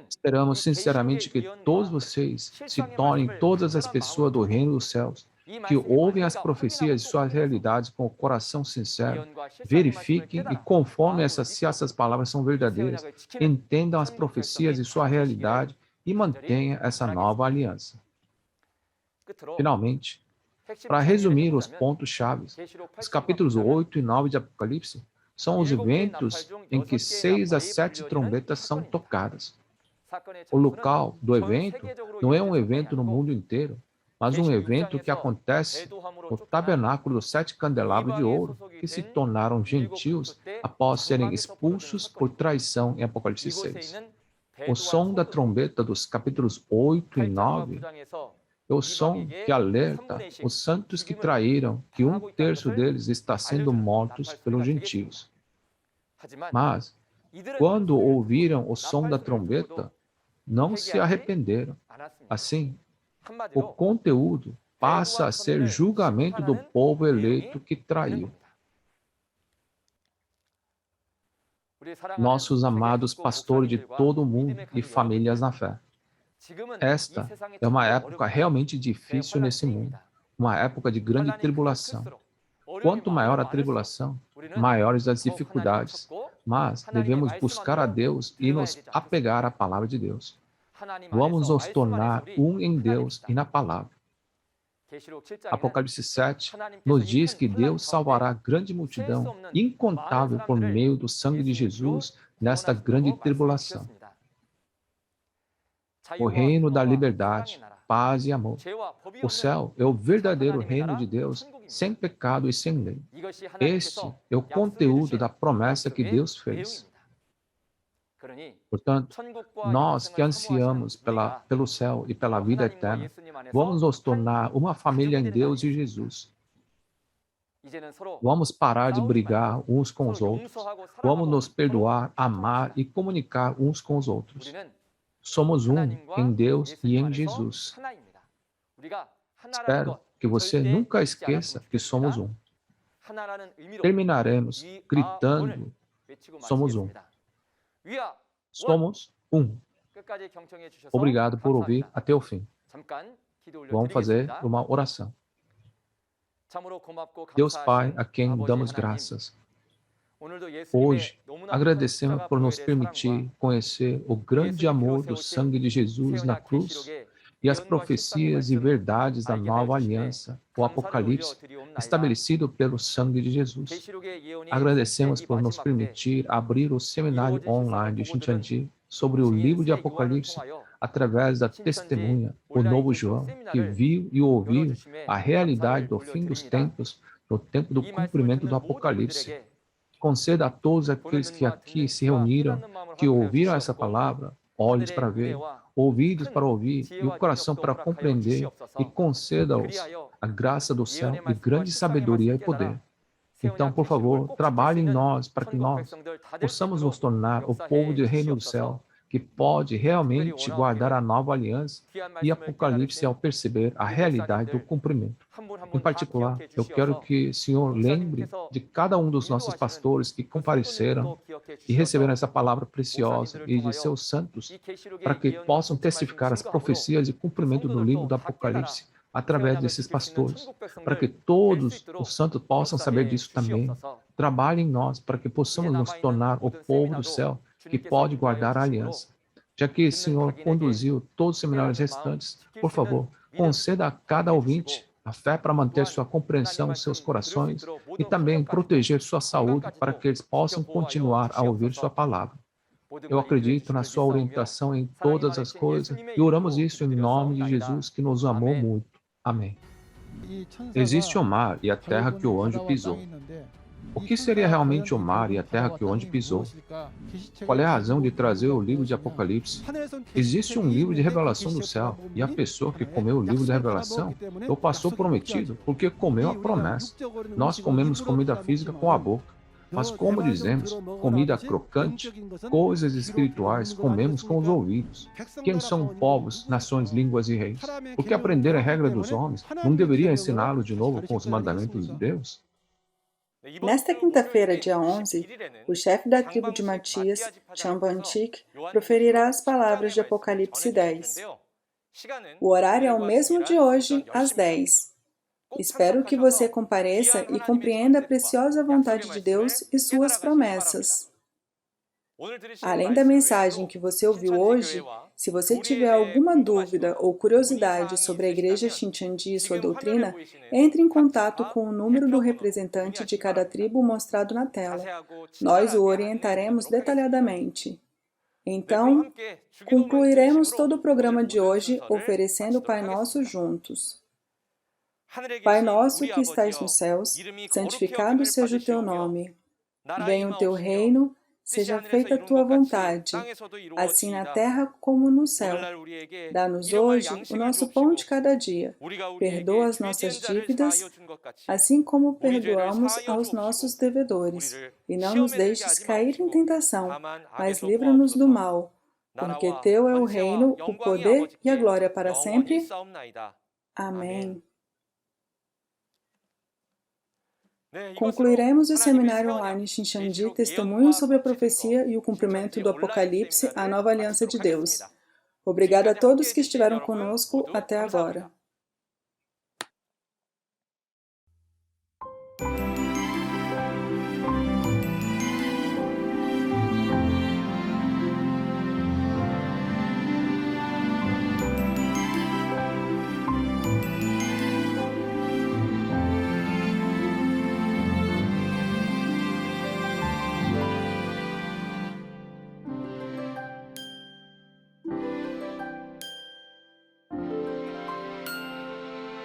Esperamos sinceramente que todos vocês se tornem todas as pessoas do reino dos céus, que ouvem as profecias e suas realidades com o coração sincero, verifiquem e conforme se essas palavras são verdadeiras, entendam as profecias e sua realidade e mantenham essa nova aliança. Finalmente, para resumir os pontos-chave, os capítulos 8 e 9 de Apocalipse são os eventos em que 6 a 7 trombetas são tocadas. O local do evento não é um evento no mundo inteiro, mas um evento que acontece no tabernáculo dos 7 candelabros de ouro, que se tornaram gentios após serem expulsos por traição em Apocalipse 6. O som da trombeta dos capítulos 8 e 9 é o som que alerta os santos que traíram que 1/3 deles está sendo mortos pelos gentios. Mas, quando ouviram o som da trombeta, não se arrependeram. Assim, o conteúdo passa a ser julgamento do povo eleito que traiu. Nossos amados pastores de todo o mundo e famílias na fé. Esta é uma época realmente difícil nesse mundo, uma época de grande tribulação. Quanto maior a tribulação, maiores as dificuldades, mas devemos buscar a Deus e nos apegar à palavra de Deus. Vamos nos tornar um em Deus e na palavra. Apocalipse 7 nos diz que Deus salvará grande multidão, incontável por meio do sangue de Jesus, nesta grande tribulação. O reino da liberdade, paz e amor. O céu é o verdadeiro reino de Deus, sem pecado e sem lei. Este é o conteúdo da promessa que Deus fez. Portanto, nós que ansiamos pelo céu e pela vida eterna, vamos nos tornar uma família em Deus e Jesus. Vamos parar de brigar uns com os outros. Vamos nos perdoar, amar e comunicar uns com os outros. Somos um em Deus e em Jesus. Espero que você nunca esqueça que somos um. Terminaremos gritando: somos um. Somos um. Obrigado por ouvir até o fim. Vamos fazer uma oração. Deus Pai, a quem damos graças. Hoje, agradecemos por nos permitir conhecer o grande amor do sangue de Jesus na cruz e as profecias e verdades da nova aliança, o Apocalipse, estabelecido pelo sangue de Jesus. Agradecemos por nos permitir abrir o seminário online de Shincheonji sobre o livro de Apocalipse através da testemunha, o novo João, que viu e ouviu a realidade do fim dos tempos, no tempo do cumprimento do Apocalipse. Conceda a todos aqueles que aqui se reuniram, que ouviram essa palavra, olhos para ver, ouvidos para ouvir e o coração para compreender, e conceda-os a graça do céu de grande sabedoria e poder. Então, por favor, trabalhe em nós para que nós possamos nos tornar o povo do reino do céu, que pode realmente guardar a nova aliança e Apocalipse ao perceber a realidade do cumprimento. Em particular, eu quero que o Senhor lembre de cada um dos nossos pastores que compareceram e receberam essa palavra preciosa e de seus santos, para que possam testificar as profecias e cumprimento do livro do Apocalipse através desses pastores, para que todos os santos possam saber disso também. Trabalhe em nós para que possamos nos tornar o povo do céu, que pode guardar a aliança. Já que o Senhor conduziu todos os seminários restantes, por favor, conceda a cada ouvinte a fé para manter sua compreensão em seus corações e também proteger sua saúde para que eles possam continuar a ouvir sua palavra. Eu acredito na sua orientação em todas as coisas e oramos isso em nome de Jesus, que nos amou muito. Amém. Existe o mar e a terra que o anjo pisou. O que seria realmente o mar e a terra que o anjo pisou? Qual é a razão de trazer o livro de Apocalipse? Existe um livro de revelação do céu, e a pessoa que comeu o livro da revelação é o pastor prometido, porque comeu a promessa. Nós comemos comida física com a boca, mas como dizemos, comida crocante, coisas espirituais comemos com os ouvidos. Quem são povos, nações, línguas e reis? Porque aprender a regra dos homens não deveria ensiná-los de novo com os mandamentos de Deus? Nesta quinta-feira, dia 11, o chefe da tribo de Matias, Chambanchik, proferirá as palavras de Apocalipse 10. O horário é o mesmo de hoje, às 10. Espero que você compareça e compreenda a preciosa vontade de Deus e suas promessas. Além da mensagem que você ouviu hoje, se você tiver alguma dúvida ou curiosidade sobre a Igreja Shincheonji e sua doutrina, entre em contato com o número do representante de cada tribo mostrado na tela. Nós o orientaremos detalhadamente. Então, concluiremos todo o programa de hoje oferecendo o Pai Nosso juntos. Pai nosso que estais nos céus, santificado seja o teu nome. Venha o teu reino, seja feita a tua vontade, assim na terra como no céu. Dá-nos hoje o nosso pão de cada dia. Perdoa as nossas dívidas, assim como perdoamos aos nossos devedores. E não nos deixes cair em tentação, mas livra-nos do mal. Porque teu é o reino, o poder e a glória para sempre. Amém. Concluiremos o seminário online Shincheonji Testemunhos sobre a Profecia e o Cumprimento do Apocalipse, a Nova Aliança de Deus. Obrigado a todos que estiveram conosco até agora.